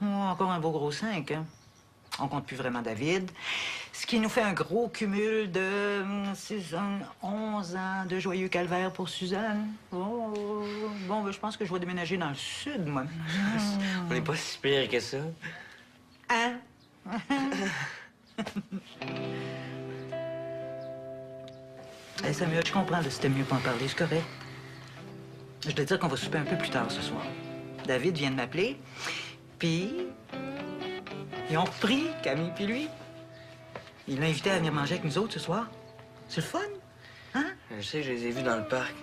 Oh, encore un beau gros 5, hein? On compte plus vraiment David. Ce qui nous fait un gros cumul de 6 ans, 11 ans de joyeux calvaire pour Suzanne. Oh, bon, ben, je pense que je vais déménager dans le sud, moi. On n'est pas si pire que ça. Hein? Hey, Samuel, je comprends, là, c'était mieux pas en parler, c'est correct. Je dois dire qu'on va souper un peu plus tard ce soir. David vient de m'appeler, puis ils ont repris Camille puis lui. Il l'a invité à venir manger avec nous autres ce soir. C'est le fun, hein? Je sais, je les ai vus dans le parc.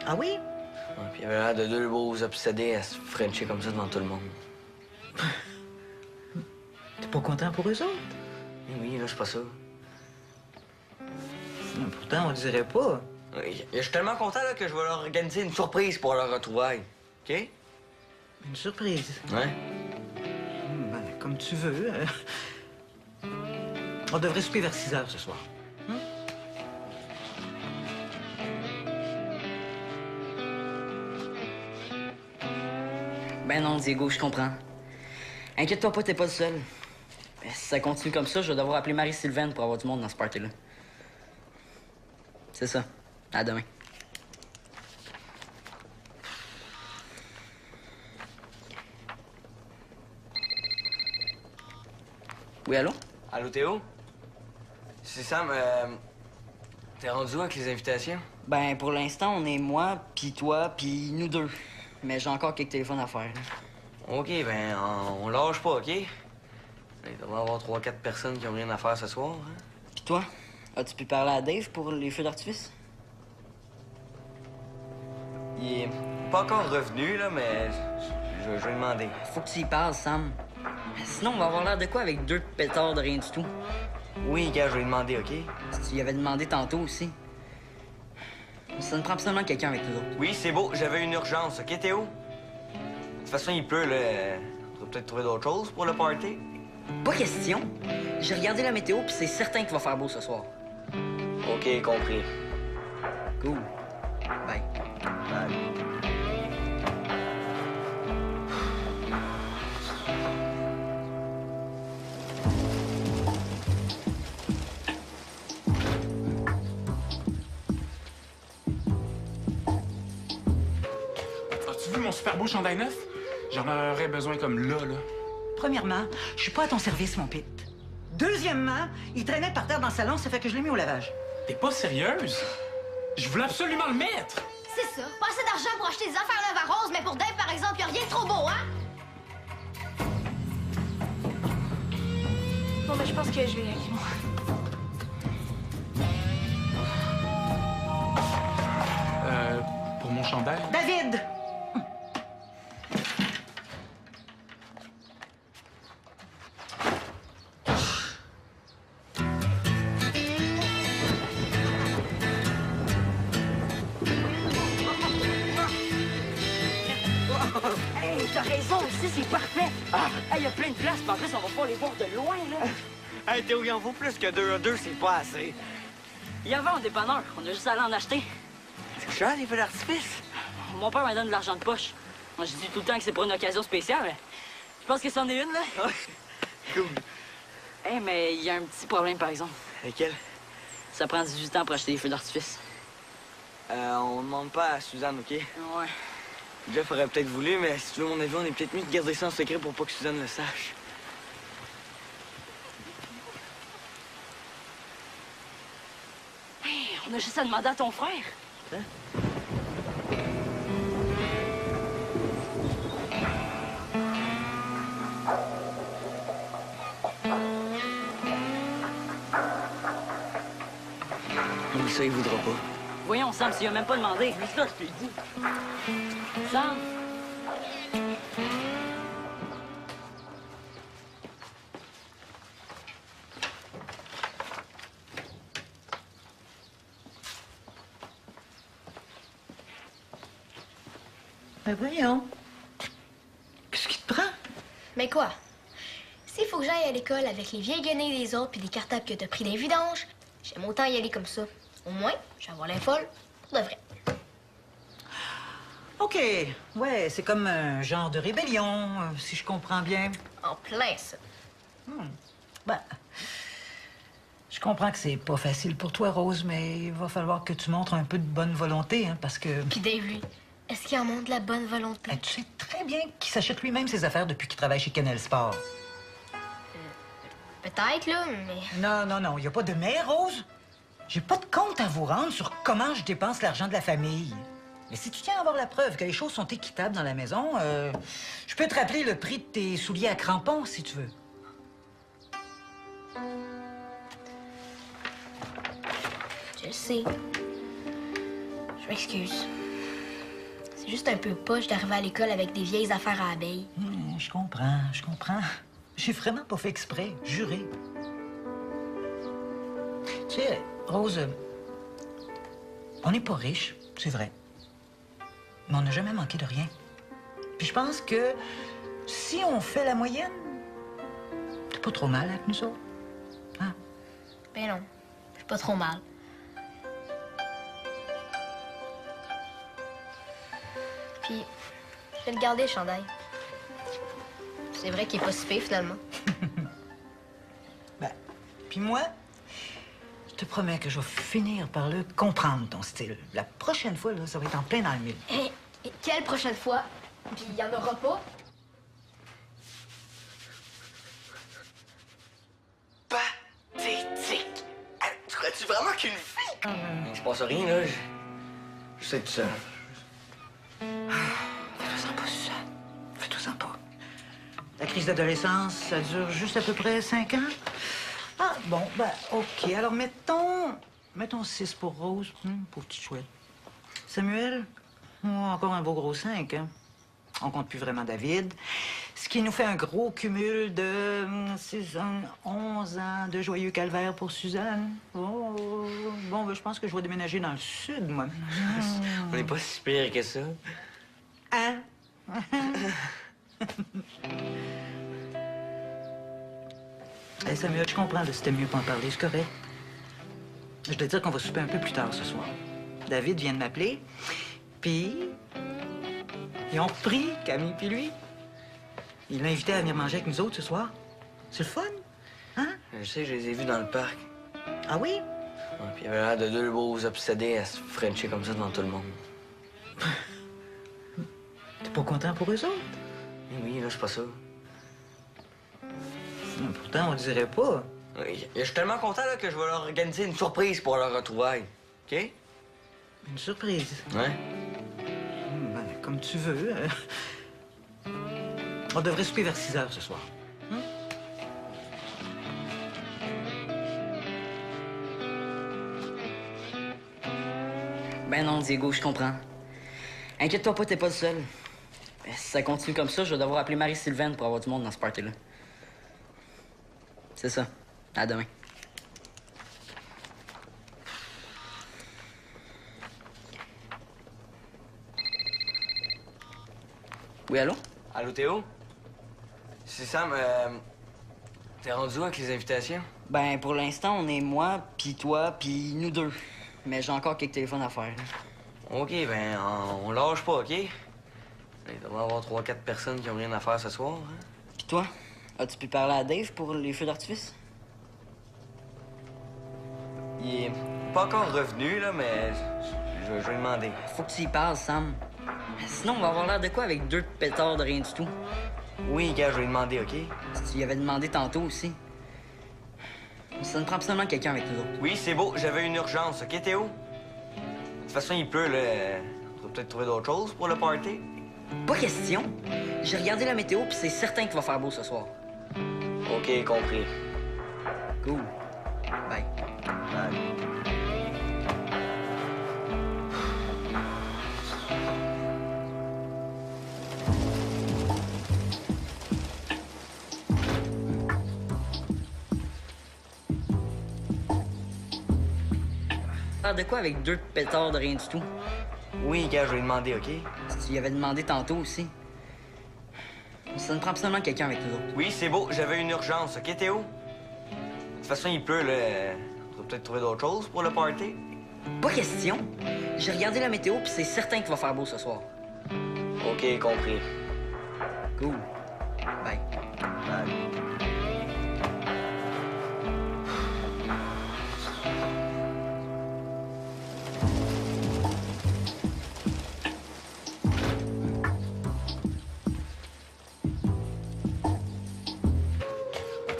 Ah oui? Ouais, puis il y avait l'air de deux beaux obsédés à se frencher comme ça devant tout le monde. T'es pas content pour eux autres? Oui, là, c'est pas ça. Pourtant, on dirait pas. Oui, je suis tellement content là, que je vais leur organiser une surprise pour leur retrouvaille. OK? Une surprise. Ouais. Ben, comme tu veux. On devrait souper vers 6 heures ce soir. Ben non, Diego, je comprends. Inquiète-toi pas, t'es pas le seul. Ben, si ça continue comme ça, je vais devoir appeler Marie-Sylvaine pour avoir du monde dans ce party-là. C'est ça. À demain. Oui, allô? Allô, Théo? C'est Sam, t'es rendu où avec les invitations? Ben, pour l'instant, on est moi, puis toi, puis nous deux. Mais j'ai encore quelques téléphones à faire. Là. OK, ben, on lâche pas, OK? Il devrait y avoir 3-4 personnes qui ont rien à faire ce soir. Hein? Puis toi, as-tu pu parler à Dave pour les feux d'artifice? Il est pas encore revenu, là, mais je vais lui demander. Faut que tu y parles, Sam. Sinon, on va avoir l'air de quoi avec deux pétards de rien du tout? Oui, gars, je vais lui demander, OK? Si tu y avais demandé tantôt aussi. Ça ne prend absolument quelqu'un avec nous autres. Oui, c'est beau, j'avais une urgence, OK, Théo? De toute façon, il pleut, là. On va peut-être trouver d'autres choses pour le party. Pas question. J'ai regardé la météo, puis c'est certain qu'il va faire beau ce soir. OK, compris. Cool. Bye. Bye. As-tu vu mon super beau chandail neuf? J'en aurais besoin comme là. Premièrement, je suis pas à ton service, mon pit. Deuxièmement, il traînait par terre dans le salon, ça fait que je l'ai mis au lavage. T'es pas sérieuse? Je voulais absolument le mettre! C'est ça. Pas assez d'argent pour acheter des affaires neuves à Rose, mais pour Dave, par exemple, y a rien de trop beau, hein? Bon, ben, je pense que je vais y aller, moi. Pour mon chandail? David! Hey, t'as raison, aussi, c'est parfait. Ah, il y a plein de places, mais en plus, on va pas les voir de loin, là. Hey, Théo, il en vaut plus que 2 à 2, c'est pas assez. Il y avait un dépanneur, on a juste allé en acheter. C'est cher, les feux d'artifice. Mon père me donne de l'argent de poche. Moi, je dis tout le temps que c'est pour une occasion spéciale, mais je pense que c'en est une, là. Cool. Hey, mais il y a un petit problème, par exemple. Lesquels? Ça prend 18 ans pour acheter des feux d'artifice. On demande pas à Suzanne, OK? Ouais. Jeff aurait peut-être voulu, mais si tu veux mon avis, on est peut-être mieux de garder ça en secret pour pas que Suzanne le sache. Hey, on a juste à demander à ton frère. Hein? Oui, ça, il voudra pas. Voyons, Sam, s'il a même pas demandé. Mais ça, je te dis. Sam! Ben voyons. Qu'est-ce qui te prend? Mais quoi? S'il faut que j'aille à l'école avec les vieilles guenilles des autres puis des cartables que t'as pris des vidanges, j'aime autant y aller comme ça. Au moins, je vais avoir l'infol pour de vrai. OK. Ouais, c'est comme un genre de rébellion, si je comprends bien. En plein, ça. Ben, je comprends que c'est pas facile pour toi, Rose, mais il va falloir que tu montres un peu de bonne volonté, hein, parce que... Puis Dave, lui, est-ce qu'il en montre de la bonne volonté? Ben, tu sais très bien qu'il s'achète lui-même ses affaires depuis qu'il travaille chez Canal Sport. Peut-être, là, mais... Non, il n'y a pas de mais, Rose. J'ai pas de compte à vous rendre sur comment je dépense l'argent de la famille. Mais si tu tiens à avoir la preuve que les choses sont équitables dans la maison, je peux te rappeler le prix de tes souliers à crampons, si tu veux. Je le sais. Je m'excuse. C'est juste un peu poche d'arriver à l'école avec des vieilles affaires à abeilles. Je comprends. J'ai vraiment pas fait exprès, juré. Tu sais, Rose, on n'est pas riche, c'est vrai. Mais on n'a jamais manqué de rien. Puis je pense que si on fait la moyenne, c'est pas trop mal avec nous autres. Hein? Ben non, c'est pas trop mal. Puis, je vais le garder, le chandail. C'est vrai qu'il est pas si pire, finalement. Ben, puis moi, je te promets que je vais finir par le comprendre, ton style. La prochaine fois, là, ça va être en plein dans le mille. Et quelle prochaine fois? Puis il y en aura pas? Pathétique! Tu crois-tu vraiment qu'une fille? Il se passe rien, là. Je sais tout ça. Fais-toi-en pas, Suzanne. Fais-toi-en pas. La crise d'adolescence, ça dure juste à peu près 5 ans. Ah, bon, ben, OK. Alors, mettons 6 pour Rose. Pauvre petite chouette. Samuel, encore un beau gros 5, hein. On compte plus vraiment David. Ce qui nous fait un gros cumul de 6 ans, 11 ans de joyeux calvaire pour Suzanne. Oh, bon, ben, je pense que je vais déménager dans le sud, moi. On n'est pas si pire que ça. Hein? Hey, Samuel, je comprends, là, c'était mieux pas en parler, c'est correct. Je dois dire qu'on va souper un peu plus tard ce soir. David vient de m'appeler, puis ils ont repris Camille puis lui. Il l'a invité à venir manger avec nous autres ce soir. C'est le fun, hein? Je sais, je les ai vus dans le parc. Ah oui? Ouais, puis il avait l'air de 2 beaux obsédés à se frencher comme ça devant tout le monde. T'es pas content pour eux autres? Oui, là, c'est pas ça. Pourtant, on dirait pas. Oui, je suis tellement content là, que je vais leur organiser une surprise pour leur retrouvaille. OK? Une surprise. Ouais? Ben, comme tu veux. On devrait souper vers 6 heures ce soir. Ben non, Diego, je comprends. Inquiète-toi pas, t'es pas le seul. Ben, si ça continue comme ça, je vais devoir appeler Marie-Sylvaine pour avoir du monde dans ce party-là. C'est ça. À demain. Oui, allô? Allô, Théo? C'est Sam, t'es rendu où avec les invitations? Ben, pour l'instant, on est moi, puis toi, puis nous deux. Mais j'ai encore quelques téléphones à faire. OK, ben, on lâche pas, OK? Il doit y avoir 3-4 personnes qui ont rien à faire ce soir, hein? Puis toi, as-tu pu parler à Dave pour les feux d'artifice? Il est pas encore revenu, là, mais je vais lui demander. Faut que tu y parles, Sam. Sinon, on va avoir l'air de quoi avec 2 pétards de rien du tout? Oui, gars, je vais lui demander, OK? Tu y avais demandé tantôt aussi. Ça ne prend absolument quelqu'un avec nous autres. Oui, c'est beau, j'avais une urgence, OK, Théo? De toute façon, il pleut, là. On va peut-être trouver d'autres choses pour le party. Pas question. J'ai regardé la météo, puis c'est certain qu'il va faire beau ce soir. OK, compris. Cool. Bye. Bye. L'air de quoi avec 2 pétards de rien du tout? Oui, gars, je vais lui demander, OK? Tu y avais demandé tantôt aussi. Ça ne prend absolument quelqu'un avec nous autres. Oui, c'est beau, j'avais une urgence, OK, Théo? De toute façon, il pleut, là. On va peut-être trouver d'autres choses pour le party. Pas question. J'ai regardé la météo, puis c'est certain qu'il va faire beau ce soir. OK, compris. Cool. Bye. Bye.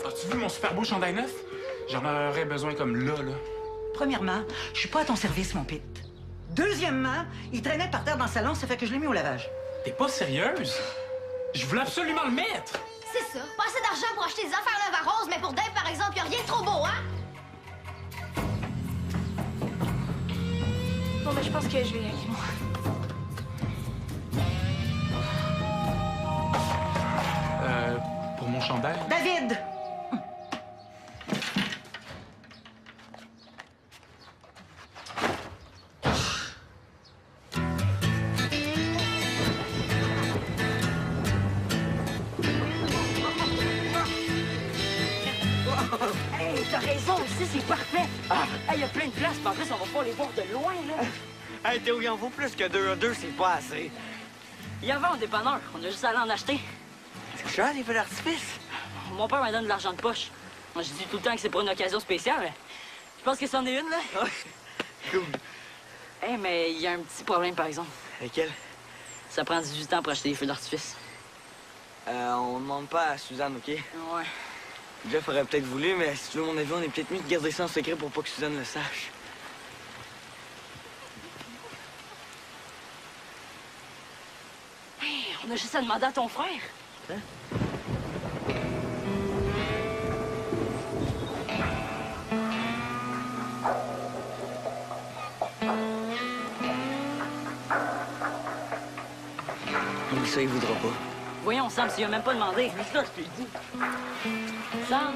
As-tu vu mon super beau chandail neuf? J'en aurais besoin comme là. Premièrement, je suis pas à ton service, mon Pete. Deuxièmement, il traînait par terre dans le salon, ça fait que je l'ai mis au lavage. T'es pas sérieuse? Je voulais absolument le mettre! C'est ça. Pas assez d'argent pour acheter des affaires neuves à rose, mais pour Dave, par exemple, y a rien de trop beau, hein? Bon, ben, je pense que je vais y aller, moi. Pour mon chandail? David! Hey, t'as raison, ici, c'est parfait. Hey, y a plein de places, mais en plus, on va pouvoir les voir de loin, là. Hey, Théo, il en faut plus que 2 à 2, c'est pas assez. Il y en a en dépanneur. On a juste à aller en acheter. C'est cher, les feux d'artifice? Mon père me donne de l'argent de poche. Moi, je dis tout le temps que c'est pour une occasion spéciale, mais je pense que c'en est une, là. Ouais. Cool. Hey, mais il y a un petit problème, par exemple. Lequel? Ça prend 18 ans pour acheter des feux d'artifice. On demande pas à Suzanne, OK? Ouais. Jeff aurait peut-être voulu, mais si tu veux mon avis, on est peut-être mieux de garder ça en secret pour pas que Suzanne le sache. Hey, on a juste à demander à ton frère. Hein? Oui, ça, il voudra pas. Voyons, Sam, s'il a même pas demandé. Mais ça, je t'ai dit. Sam!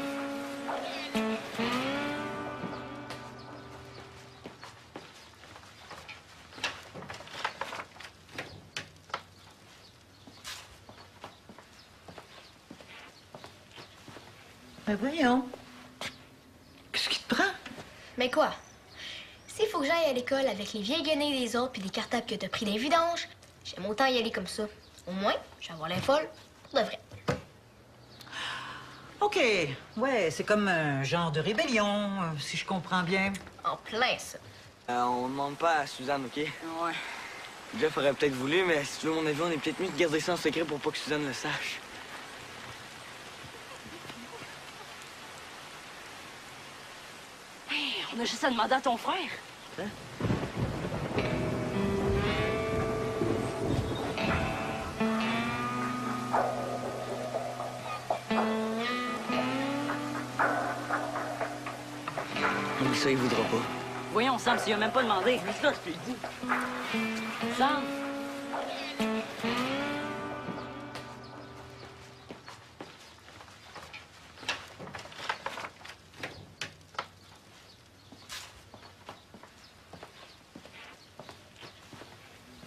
Ben voyons. Qu'est-ce qui te prend? Mais quoi? S'il faut que j'aille à l'école avec les vieilles guenilles des autres puis des cartables que t'as pris des vidanges, j'aime autant y aller comme ça. Au moins, je vais avoir l'air folle pour de vrai. OK. Ouais, c'est comme un genre de rébellion, si je comprends bien. En plein, ça. On demande pas à Suzanne, OK? Ouais. Jeff aurait peut-être voulu, mais si tu veux mon avis, on est peut-être mieux de garder ça en secret pour pas que Suzanne le sache. Hey, on a juste à demander à ton frère. Hein? Oui, ça, il voudra pas. Voyons, Sam, s'il a même pas demandé. Mais ça, je t'ai dit. Sam!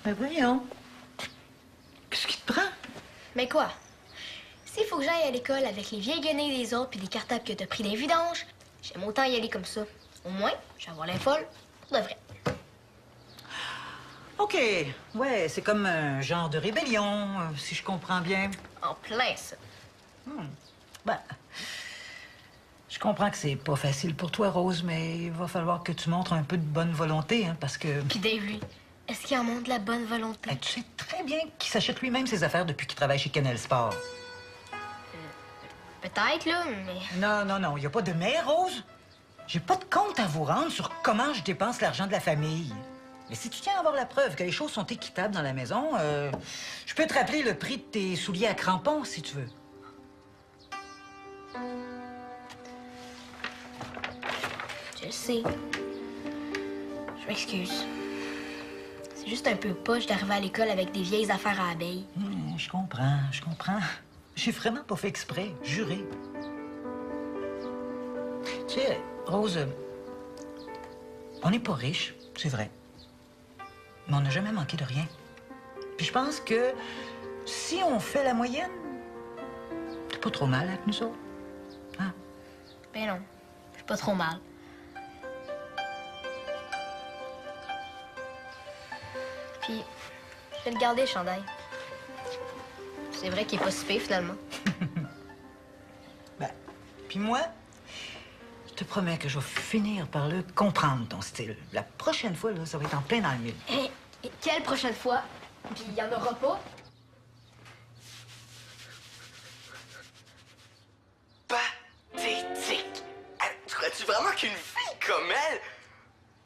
Ben voyons. Qu'est-ce qui te prend? Mais quoi? S'il faut que faut que j'aille à l'école avec les vieilles guenilles des autres puis des cartables que t'as pris des vidanges, j'aime autant y aller comme ça. Au moins, je vais avoir l'air folle pour de vrai. OK. Ouais, c'est comme un genre de rébellion, si je comprends bien. En plein, ça. Ben, je comprends que c'est pas facile pour toi, Rose, mais il va falloir que tu montres un peu de bonne volonté, hein, parce que... Puis Dave, lui, est-ce qu'il en montre de la bonne volonté? Tu sais très bien qu'il s'achète lui-même ses affaires depuis qu'il travaille chez Canal Sport. Peut-être, là, mais... Non, il n'y a pas de mais, Rose. J'ai pas de compte à vous rendre sur comment je dépense l'argent de la famille. Mais si tu tiens à avoir la preuve que les choses sont équitables dans la maison, je peux te rappeler le prix de tes souliers à crampons, si tu veux. Je le sais. Je m'excuse. C'est juste un peu poche d'arriver à l'école avec des vieilles affaires à abeilles. Je comprends. J'ai vraiment pas fait exprès, juré. Tu sais, Rose, on n'est pas riche, c'est vrai. Mais on n'a jamais manqué de rien. Puis je pense que si on fait la moyenne, c'est pas trop mal avec nous autres. Hein? Ben non, c'est pas trop mal. Puis, je vais le garder, le chandail. C'est vrai qu'il est pas si pire, finalement. Ben, puis moi, je te promets que je vais finir par le comprendre, ton style. La prochaine fois, là, ça va être en plein dans le mille. Et quelle prochaine fois? Puis il y en aura pas? Pathétique! Tu crois-tu vraiment qu'une fille comme elle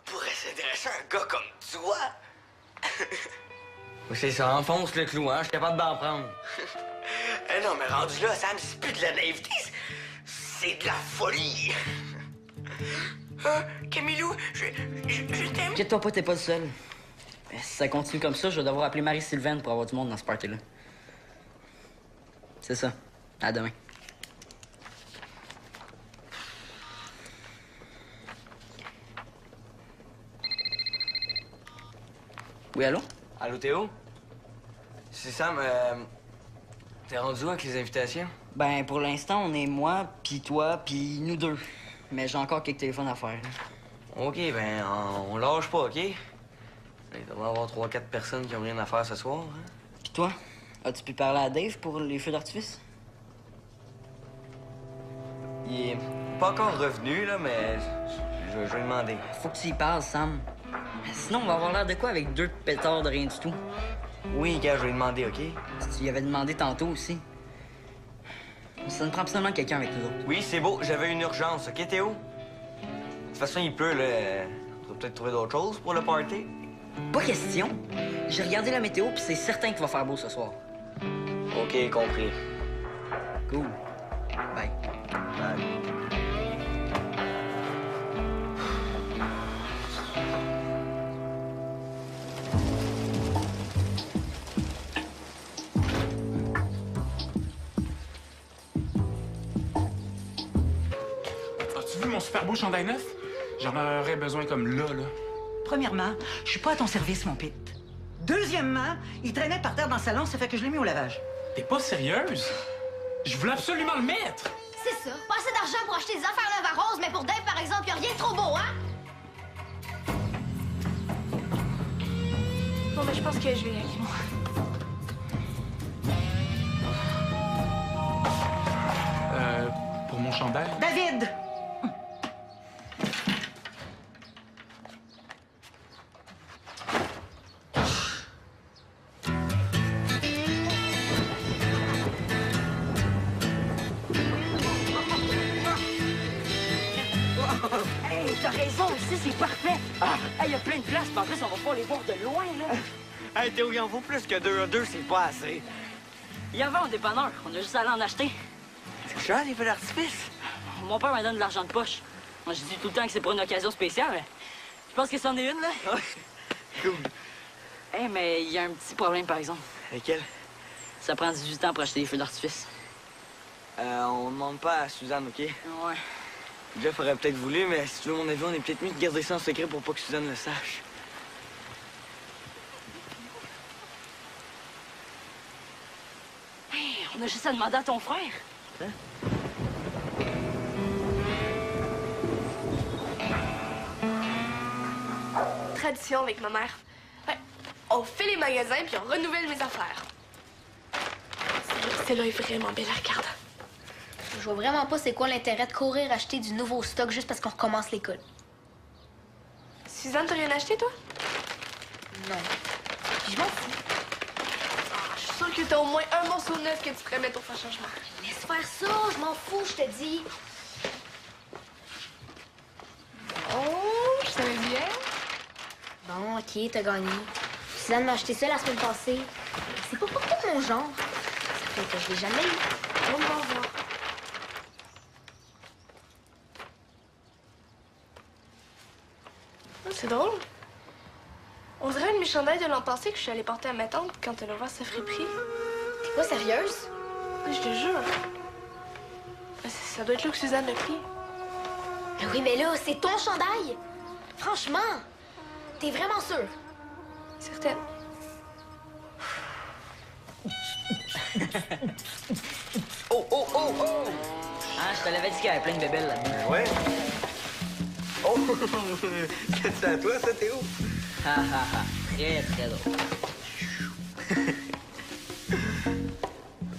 pourrait s'intéresser à un gars comme toi? C'est ça, enfonce le clou, hein? Je suis capable d'en prendre. Non, mais rendu là, Sam, c'est plus de la naïveté, c'est de la folie. Camilou, je t'aime. Inquiète-toi pas, t'es pas le seul. Mais si ça continue comme ça, je vais devoir appeler Marie-Sylvaine pour avoir du monde dans ce party-là. C'est ça. À demain. Oui, allô? Allô, Théo? C'est Sam, t'es rendu où avec les invitations? Ben, pour l'instant, on est moi, puis toi, puis nous deux. Mais j'ai encore quelques téléphones à faire. OK, ben, on lâche pas, OK? Il devrait y avoir 3-4 personnes qui ont rien à faire ce soir, hein? Puis toi, as-tu pu parler à Dave pour les feux d'artifice? Il est pas encore revenu, là, mais je vais lui demander. Faut que tu y parles, Sam. Sinon, on va avoir l'air de quoi avec deux pétards de rien du tout? Oui, gars, je vais lui demander, OK? Si tu y avais demandé tantôt aussi. Ça nous prend absolument quelqu'un avec nous autres. Oui, c'est beau, j'avais une urgence, OK, Théo? De toute façon, il pleut, là. On va peut-être trouver d'autres choses pour le party. Pas question. J'ai regardé la météo, puis c'est certain qu'il va faire beau ce soir. OK, compris. Cool. Bye. Bye. As-tu vu mon super beau chandail neuf? J'en aurais besoin comme là. Premièrement, je suis pas à ton service, mon pit. Deuxièmement, il traînait par terre dans le salon, ça fait que je l'ai mis au lavage. T'es pas sérieuse? Je voulais absolument le mettre! C'est ça. Pas assez d'argent pour acheter des affaires neuves à Rose, mais pour Dave, par exemple, y a rien de trop beau, hein? Bon, ben, je pense que je vais y aller, moi. Pour mon chandail? David! Hey, t'as raison, ici, c'est parfait. Hey, y a plein de places, mais en plus, on va pouvoir les voir de loin, là. Hey, Théo, il en vaut plus que 2 à 2, c'est pas assez. Il y en a en dépanneur. On a juste à aller en acheter. C'est cher, les feux d'artifice? Mon père me donne de l'argent de poche. Moi, je dis tout le temps que c'est pour une occasion spéciale, mais je pense que c'en est une, là. Cool. Hey, mais il y a un petit problème, par exemple. Lesquels? Ça prend 18 ans pour acheter des feux d'artifice. On demande pas à Suzanne, OK? Ouais. Jeff aurait peut-être voulu, mais si tu veux mon avis, on est peut-être mieux de garder ça en secret pour pas que Suzanne le sache. Hey, On a juste à demander à ton frère. Hein? Tradition avec ma mère. Ouais, on fait les magasins puis on renouvelle mes affaires. Celle-là est vraiment belle à regarder. Je vois vraiment pas c'est quoi l'intérêt de courir acheter du nouveau stock juste parce qu'on recommence l'école. Suzanne, t'as rien acheté, toi? Non. Puis je m'en fous. Je suis sûre que t'as au moins un morceau neuf que tu pourrais mettre pour faire changement. Laisse faire ça, je m'en fous, je te dis. Oh, je savais bien. Bon, OK, t'as gagné. Suzanne m'a acheté ça la semaine passée. C'est pas pour tout mon genre. Ça fait que je l'ai jamais eu. On va voir. Oh, c'est drôle. On dirait une chandail de l'an passé que je suis allée porter à ma tante quand elle a ouvert sa friperie. T'es pas sérieuse? Oui, je te jure. Ça doit être là que Suzanne l'a pris. Ben oui, mais là, c'est ton chandail. Franchement, t'es vraiment sûre? Certaine. Oh, oh, oh, oh! Ah, je te l'avais dit qu'il y avait plein de bébelles là-dedans. Ouais. Oh! C'est à toi, ça, Théo? Ha, ha, ha. Très, très drôle.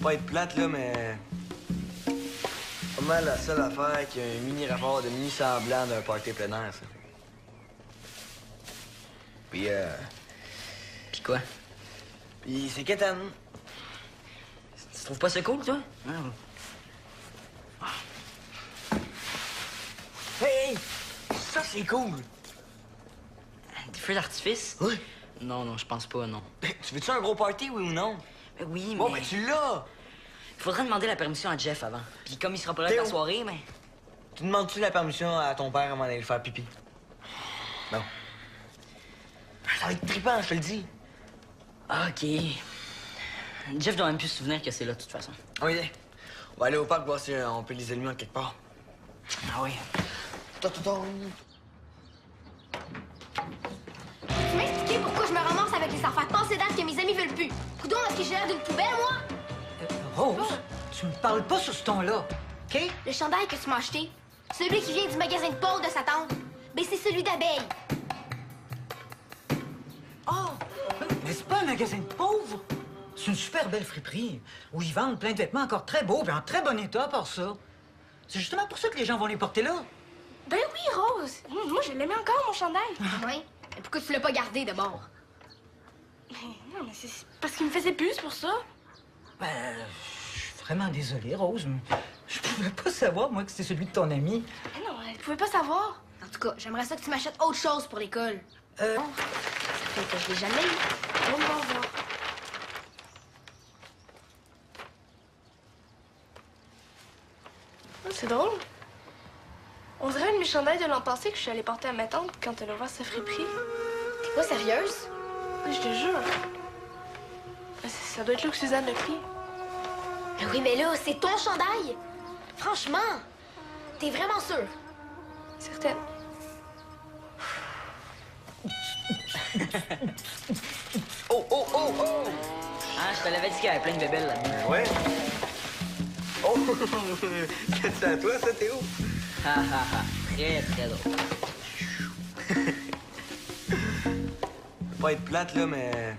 Pas être plate, là, mais... Pas mal la seule affaire qui a un mini rapport de mi-semblant d'un party plein air, ça. Puis, Pis quoi? Puis c'est qu'étonnant. Tu trouves pas ça cool, toi? Hey! Ça, c'est cool! Des feux d'artifice? Oui. Non, non, je pense pas, non. Tu veux-tu un gros party, oui ou non? Ben oui, Bon, mais... ben tu l'as! Faudrait demander la permission à Jeff avant. Puis comme il sera pas là de Théo. la soirée, mais... Tu demandes-tu la permission à ton père avant d'aller faire pipi? Non. Ça va être trippant, je te le dis. OK. Jeff doit même plus se souvenir que c'est là, de toute façon. Oui, on va aller au parc voir si on peut les allumer en quelque part. Ah oui. Tu m'expliquer pourquoi je me ramasse avec les affaires passées dates que mes amis veulent plus. Coudon, est-ce que j'ai l'air d'une poubelle, moi? Rose, tu me parles pas sur ce ton-là, OK? Le chandail que tu m'as acheté, celui qui vient du magasin de Paul de sa tante, ben c'est celui d'abeille. Oh! Mais c'est pas un magasin de pauvres! C'est une super belle friperie où ils vendent plein de vêtements encore très beaux et en très bon état, par ça. C'est justement pour ça que les gens vont les porter là. Ben oui, Rose. Moi, je l'aimais encore, mon chandail. Oui. Et pourquoi tu l'as pas gardé d'abord? Non, mais c'est parce qu'il me faisait plus, c'est pour ça. Ben, je suis vraiment désolé, Rose. Mais je pouvais pas savoir, moi, que c'était celui de ton ami. Mais non, elle pouvait pas savoir. En tout cas, j'aimerais ça que tu m'achètes autre chose pour l'école. Ça fait que je l'ai jamais eu. On va voir. Oh, c'est drôle. On dirait une chandail de l'an passé que je suis allée porter à ma tante quand elle a ouvert sa friperie. T'es pas sérieuse? Oui, je te jure. Ça doit être là que Suzanne l'a pris. Ben oui, mais là, c'est ton chandail. Franchement, t'es vraiment sûre? Certaine. Oh, oh, oh, oh! Ah, je te l'avais dit qu'il y avait plein de bébelles là-dedans. Ouais. Oh! C'est à toi, ça, Théo? Ha, ha, ha. Très, très drôle. Pas être plate, là, mais...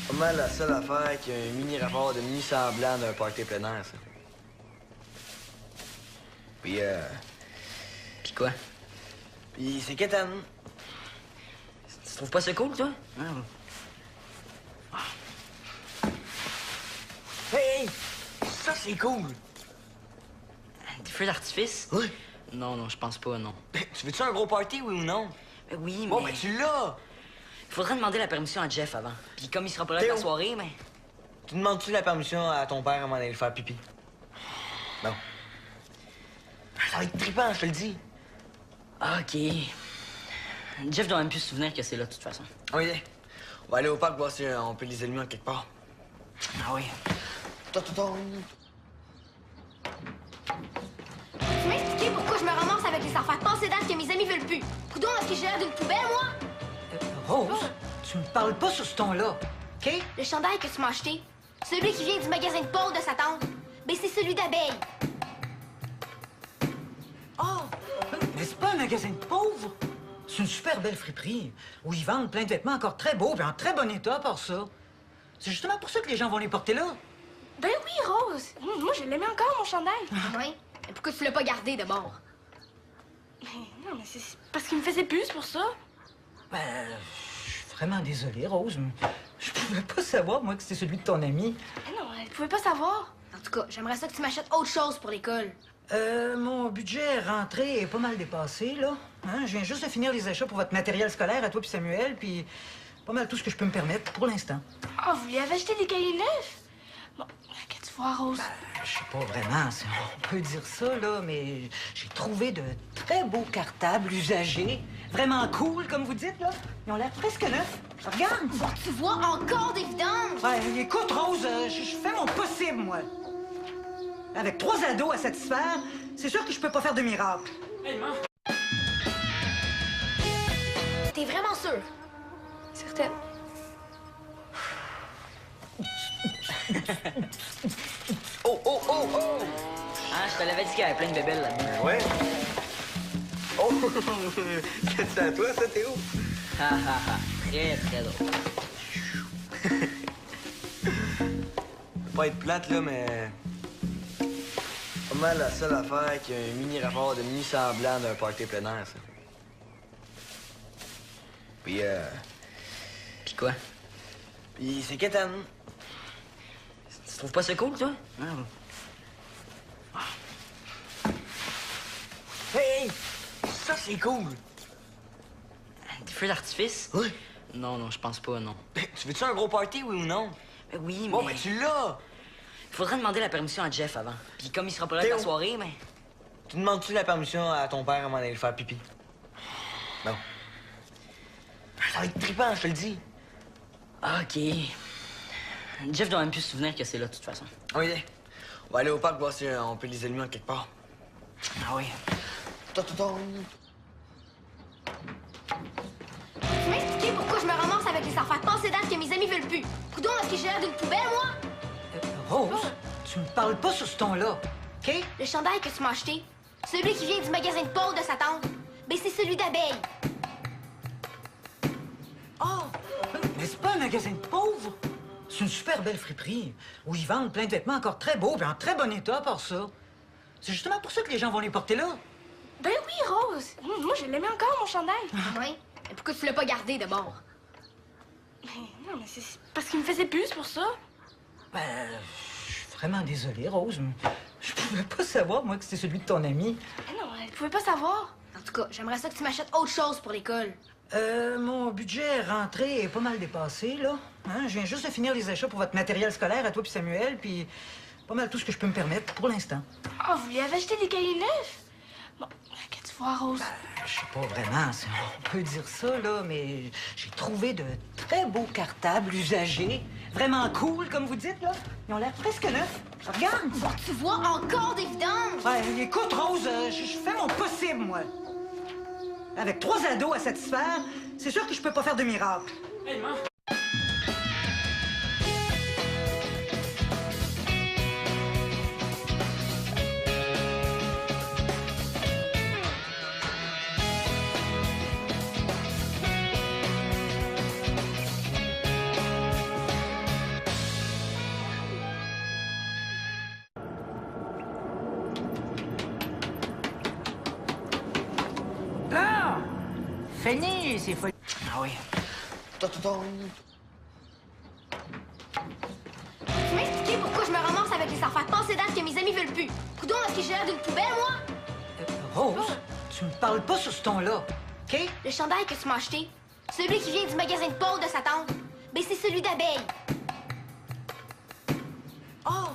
Pas mal la seule affaire qui a un mini rapport de mi-semblant d'un party plein air, ça. Puis, Pis quoi? Puis c'est qu'étonnant. Tu trouves pas ça cool, toi? Hey! Ça, c'est cool! Des feux d'artifice? Oui. Non, non, je pense pas, non. Tu veux-tu un gros party, oui ou non? Ben oui, mais... Bon, ben tu l'as! Faudrait demander la permission à Jeff avant. Puis comme il sera pas là de la Théo. soirée, mais... Tu demandes-tu la permission à ton père avant d'aller faire pipi? Non. Ça va être trippant, je te le dis. OK. Jeff doit même plus se souvenir que c'est là, de toute façon. Oui, on va aller au parc voir si on peut les allumer en quelque part. Ah oui. Tu m'expliquer pourquoi je me ramasse avec les affaires passées dates que mes amis veulent plus. Coudon, est-ce que j'ai l'air d'une poubelle, moi? Rose, tu me parles pas sur ce ton-là, OK? Le chandail que tu m'as acheté, Celui qui vient du magasin de Paul de sa tante. Ben, c'est celui d'abeille. Oh! Mais c'est pas un magasin de pauvres! C'est une super belle friperie où ils vendent plein de vêtements encore très beaux et en très bon état, par ça. C'est justement pour ça que les gens vont les porter là. Ben oui, Rose. Moi, je l'aimais encore, mon chandail. Oui. Mais pourquoi tu l'as pas gardé d'abord? Mais non, mais c'est parce qu'il me faisait plus, c'est pour ça. Ben, je suis vraiment désolé, Rose. Je pouvais pas savoir, moi, que c'était celui de ton ami. Mais non, elle pouvait pas savoir. En tout cas, j'aimerais ça que tu m'achètes autre chose pour l'école. Mon budget rentré est pas mal dépassé, là. Hein? Je viens juste de finir les achats pour votre matériel scolaire à toi puis Samuel, puis pas mal tout ce que je peux me permettre pour l'instant. Ah, vous lui avez acheté des cahiers neufs? Bon, qu'est-ce que tu vois, Rose? Je sais pas vraiment si on peut dire ça, là, mais j'ai trouvé de très beaux cartables usagés. Vraiment cool, comme vous dites, là. Ils ont l'air presque neufs. Regarde! Bon, tu vois, encore des vidanges! Ouais, écoute, Rose, je fais mon possible, moi. Avec 3 ados à satisfaire, c'est sûr que je peux pas faire de miracle. Hey, maman! T'es vraiment sûr? Certaine. Oh, oh, oh, oh! Ah, je te l'avais dit qu'il y avait plein de bébelles là-dedans. Ouais. Oh! C'est à toi, ça, Théo? Ha ha ha. Très, très drôle. Pas être plate, là, mais... Pas mal la seule affaire qui a un mini rapport de nuit semblant d'un party plein air, ça. Puis, Pis quoi? Puis c'est qu'étonnant. Tu trouves pas ça cool, toi? Hey! Ça, c'est cool! Des feux d'artifice? Oui. Non, non, je pense pas, non. Tu veux-tu un gros party, oui ou non? Ben oui, Bon, mais... ben tu l'as! Il faudrait demander la permission à Jeff avant. Puis comme il sera pas là de Théo. la soirée, mais... Tu demandes-tu la permission à ton père avant d'aller faire pipi? Non. Ça va être trippant, je te le dis. OK. Jeff doit même plus se souvenir que c'est là, de toute façon. Oui, on va aller au parc voir si on peut les allumer en quelque part. Ah oui. Tu m'expliquer pourquoi je me ramasse avec les affaires passées dates que mes amis veulent plus? Coudon, est-ce que j'ai l'air d'une poubelle, moi? Rose, tu me parles pas sur ce ton-là, OK? Le chandail que tu m'as acheté, celui qui vient du magasin de Paul de sa tante, ben c'est celui d'abeille. Oh! Mais c'est pas un magasin de pauvres! C'est une super belle friperie où ils vendent plein de vêtements encore très beaux et en très bon état, par ça. C'est justement pour ça que les gens vont les porter là. Ben oui, Rose. Moi, je l'aimais encore, mon chandail. Oui. Mais pourquoi tu l'as pas gardé d'abord? Mais non, mais c'est parce qu'il me faisait plus, c'est pour ça. Ben, je suis vraiment désolé, Rose. Je pouvais pas savoir, moi, que c'était celui de ton ami. Mais non, elle pouvait pas savoir. En tout cas, j'aimerais ça que tu m'achètes autre chose pour l'école. Mon budget rentré est pas mal dépassé, là. Hein? Je viens juste de finir les achats pour votre matériel scolaire à toi puis Samuel, puis pas mal tout ce que je peux me permettre pour l'instant. Ah, vous lui avez acheté des cahiers neufs? Bon, qu'est-ce que tu vois, Rose? Je sais pas vraiment si on peut dire ça, là, mais j'ai trouvé de très beaux cartables usagés. Vraiment cool, comme vous dites, là. Ils ont l'air presque neufs. Regarde! Bon, tu vois, encore des vidanges! Ouais, écoute, Rose, je fais mon possible, moi. Avec 3 ados à satisfaire, c'est sûr que je peux pas faire de miracle. Hey, maman! Ah! Fini, c'est fou. Ah oui. Tu m'expliquer pourquoi je me ramasse avec les affaires passées dates que mes amis veulent plus? Coudon, est-ce que j'ai l'air d'une poubelle, moi? Rose, tu me parles pas sur ce ton-là, OK? Le chandail que tu m'as acheté, celui qui vient du magasin de Paul de sa tante, ben c'est celui d'abeille. Oh!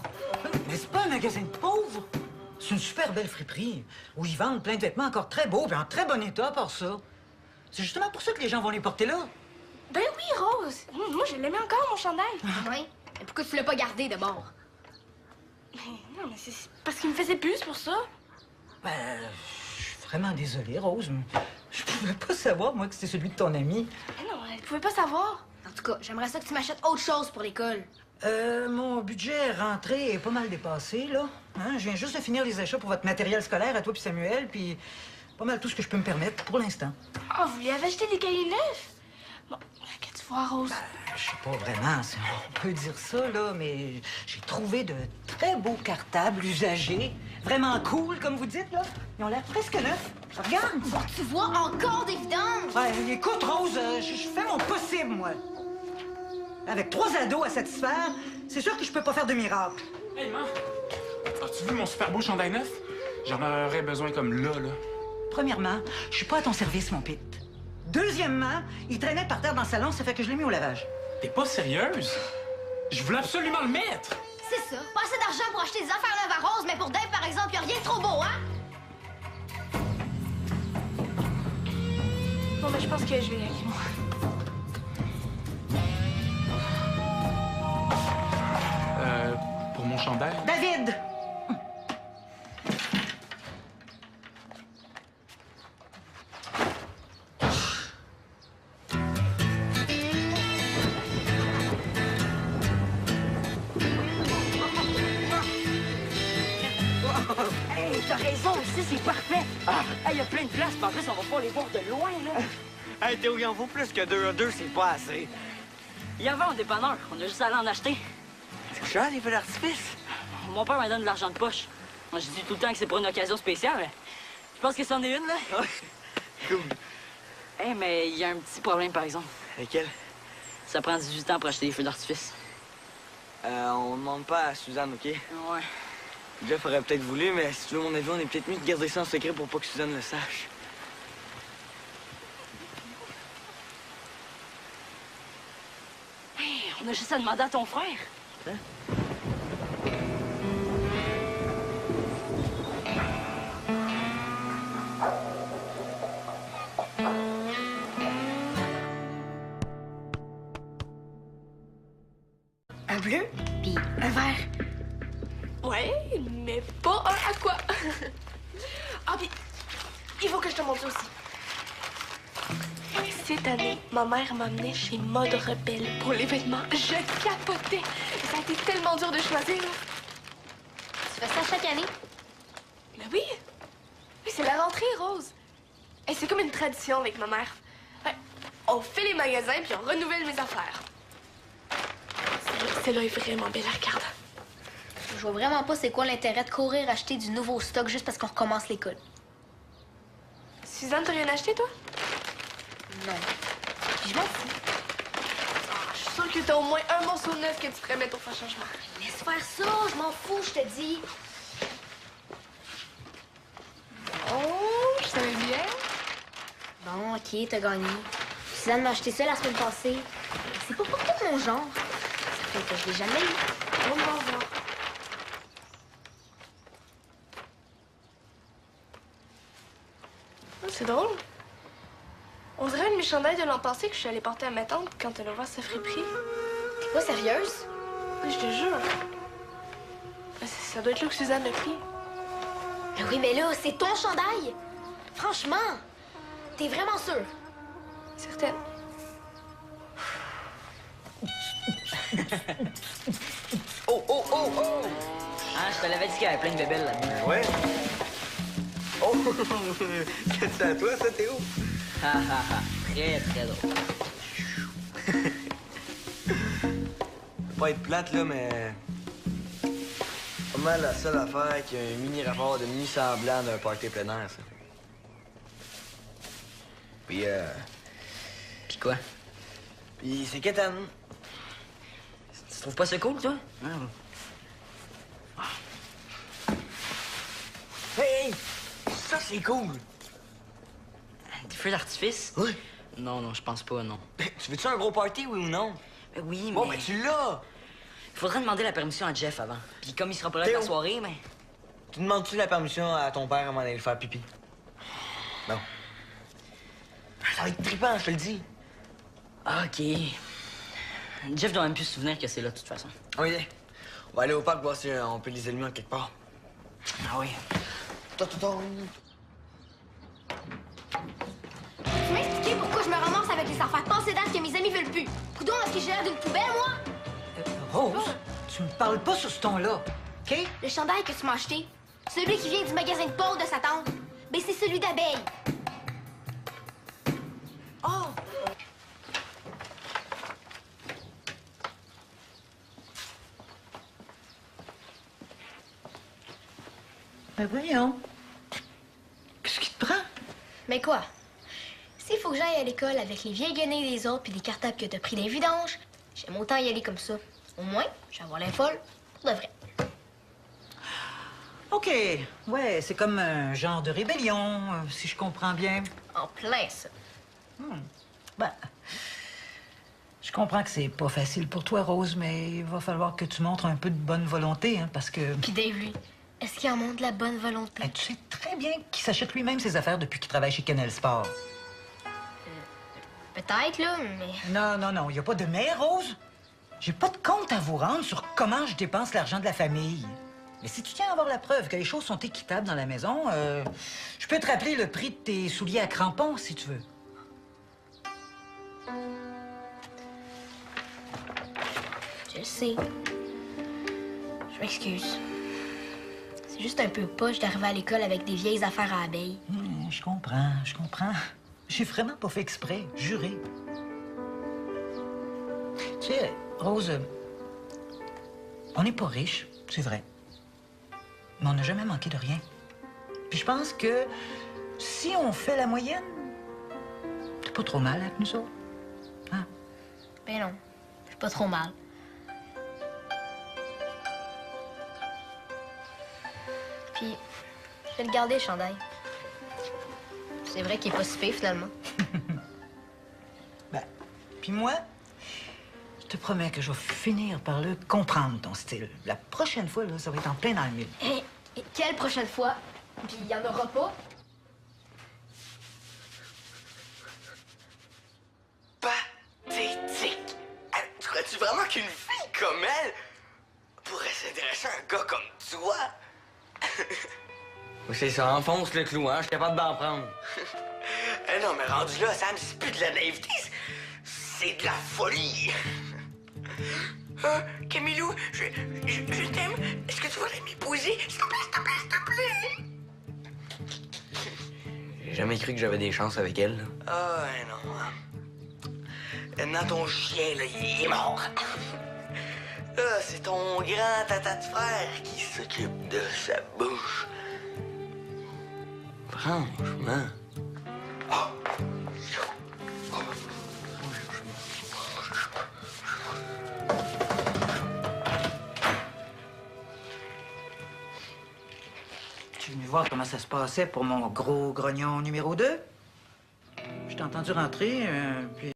Mais c'est pas un magasin de pauvres! C'est une super belle friperie où ils vendent plein de vêtements encore très beaux et en très bon état, par ça. C'est justement pour ça que les gens vont les porter là. Ben oui, Rose. Moi, je l'aimais encore, mon chandail. Oui. Mais pourquoi tu l'as pas gardé d'abord? Mais non, mais c'est parce qu'il me faisait plus, c'est pour ça. Ben, je suis vraiment désolé, Rose. Je pouvais pas savoir, moi, que c'était celui de ton ami. Mais non, elle pouvait pas savoir. En tout cas, j'aimerais ça que tu m'achètes autre chose pour l'école. Mon budget rentré est pas mal dépassé, là. Hein? Je viens juste de finir les achats pour votre matériel scolaire à toi puis Samuel, puis pas mal tout ce que je peux me permettre pour l'instant. Ah, vous lui avez acheté des cahiers neufs? Bon, qu'est-ce que tu vois, Rose? Je sais pas vraiment si on peut dire ça, là, mais j'ai trouvé de très beaux cartables usagés. Vraiment cool, comme vous dites, là. Ils ont l'air presque neufs. Regarde! Bon, tu vois encore des vidanges! Ouais, écoute, Rose, je fais mon possible, moi. Avec 3 ados à satisfaire, c'est sûr que je peux pas faire de miracle. Hey, man! As-tu vu mon super beau chandail neuf? J'en aurais besoin comme là. Premièrement, je suis pas à ton service, mon Pete. Deuxièmement, il traînait par terre dans le salon, ça fait que je l'ai mis au lavage. T'es pas sérieuse? Je voulais absolument le mettre! C'est ça. Pas assez d'argent pour acheter des affaires neuves à Rose, mais pour Dave, par exemple, y a rien de trop beau, hein? Bon, mais je pense que je vais y aller, moi. Pour mon chandail? David! Hey, t'as raison, ici, c'est parfait. Hey, y a plein de places, mais en plus, on va pas les voir de loin, là. Hey, Théo, il en vaut plus que 2 à 2, c'est pas assez. Il y en a au dépanneur, on a juste à aller en acheter. C'est cher, les feux d'artifice? Mon père me donne de l'argent de poche. Moi, je dis tout le temps que c'est pour une occasion spéciale. Je pense que c'en est une, là. Ouais. Cool. Hey, mais il y a un petit problème, par exemple. Lequel? Ça prend 18 ans pour acheter des feux d'artifice. On demande pas à Suzanne, OK? Ouais. Jeff aurait peut-être voulu, mais si tu veux mon avis, on est peut-être mieux de garder ça en secret pour pas que Suzanne le sache. Hey, on a juste à demander à ton frère. Hein? Un bleu, puis un vert. Ouais, mais pas un à quoi. Ah, puis il faut que je te montre ça aussi. Cette année, ma mère m'a amenée chez Mode Rebelle pour l'événement. Je capotais. Ça a été tellement dur de choisir. Tu fais ça chaque année? Mais oui. Oui, c'est la rentrée, Rose. Et c'est comme une tradition avec ma mère. Ouais, on fait les magasins puis on renouvelle mes affaires. Celle-là est vraiment belle à regarder. Je vois vraiment pas c'est quoi l'intérêt de courir acheter du nouveau stock juste parce qu'on recommence l'école. Suzanne, t'as rien acheté, toi? Non. Puis je m'en fous. Je suis sûre que t'as au moins un morceau neuf que tu pourrais mettre au faire changement. Laisse faire ça, je m'en fous, je te dis. Oh, je savais bien. Bon, OK, t'as gagné. Suzanne m'a acheté ça la semaine passée. C'est pas pour tout mon genre. Ça fait que je l'ai jamais eu. On va voir. Oh, c'est drôle. On dirait un de mes chandails de l'an passé que je suis allée porter à ma tante quand elle a ouvert sa friperie. T'es pas sérieuse? Oui, je te jure. Ben, ça doit être là que Suzanne l'a pris. Ben oui, mais là, c'est ton chandail. Franchement, t'es vraiment sûre? Certaine. Oh, oh, oh, oh! Ah, je te l'avais dit qu'il y avait plein de bébelles là-dedans. Ouais. Oh! C'est à toi, ça, Théo? Ha, ha, ha. Très, très drôle. Pas être plate, là, mais... Pas mal la seule affaire qui a un mini rapport de mi-semblant d'un party plein air, ça. Puis, Pis quoi? Puis c'est Kétane. Tu trouves pas ça cool, toi? Hey! Ça, c'est cool! Des feux d'artifice? Oui. Non, non, je pense pas, non. Tu veux-tu un gros party, oui ou non? Oui, mais... Bon, ben tu l'as! Il faudrait demander la permission à Jeff avant. Puis comme il sera pas là Théo. la soirée, mais... Tu demandes-tu la permission à ton père avant d'aller faire pipi? Non. Ça va être trippant, je te le dis. OK. Jeff doit même plus se souvenir que c'est là, de toute façon. Oui, on va aller au parc voir si on peut les allumer en quelque part. Ah oui. Tu m'expliquer pourquoi je me ramasse avec les affaires passées dates que mes amis veulent plus? Coudon, est-ce que j'ai l'air d'une poubelle, moi? Rose, tu me parles pas sur ce ton-là, OK? Le chandail que tu m'as acheté, celui qui vient du magasin de Paul de sa tante, ben c'est celui d'abeille. Oh! Ben voyons. Qu'est-ce qui te prend? Mais quoi? S'il faut que j'aille à l'école avec les vieilles guenilles des autres puis des cartables que t'as pris des vidanges, j'aime autant y aller comme ça. Au moins, je vais avoir l'air folle pour de vrai. OK. Ouais, c'est comme un genre de rébellion, si je comprends bien. En plein, ça. Ben, je comprends que c'est pas facile pour toi, Rose, mais il va falloir que tu montres un peu de bonne volonté, hein, parce que... Puis Dave, lui, est-ce qu'il en montre de la bonne volonté? Tu sais très bien qu'il s'achète lui-même ses affaires depuis qu'il travaille chez Canal Sport. Peut-être, là, mais... Non, il n'y a pas de mais, Rose. J'ai pas de compte à vous rendre sur comment je dépense l'argent de la famille. Mais si tu tiens à avoir la preuve que les choses sont équitables dans la maison, je peux te rappeler le prix de tes souliers à crampons, si tu veux. Je le sais. Je m'excuse. C'est juste un peu poche d'arriver à l'école avec des vieilles affaires à abeilles. Je comprends. J'ai vraiment pas fait exprès, juré. Tu sais, Rose, on n'est pas riche, c'est vrai. Mais on n'a jamais manqué de rien. Puis je pense que si on fait la moyenne, c'est pas trop mal avec nous autres. Hein? Ben non, c'est pas trop mal. Puis, je vais le garder, le chandail. C'est vrai qu'il est pas si pire, finalement. Ben, puis moi, je te promets que je vais finir par le comprendre, ton style. La prochaine fois, là, ça va être en plein dans le mille. Et quelle prochaine fois? Puis il y en aura pas? Pathétique! Tu crois-tu vraiment qu'une fille comme elle pourrait s'intéresser à un gars comme toi? C'est ça, enfonce le clou, hein? Je suis capable d'en prendre. Eh non, mais rendu là, Sam, c'est plus de la naïveté, c'est de la folie! Camilou, je t'aime. Est-ce que tu voudrais m'épouser? S'il te plaît, s'il te plaît, s'il te plaît! J'ai jamais cru que j'avais des chances avec elle. Là. Ah, non. Maintenant, ton chien, là, il est mort. Là, c'est ton grand tata de frère qui s'occupe de sa bouche. Franchement. Tu es venu voir comment ça se passait pour mon gros grognon numéro 2? Je t'ai entendu rentrer, puis...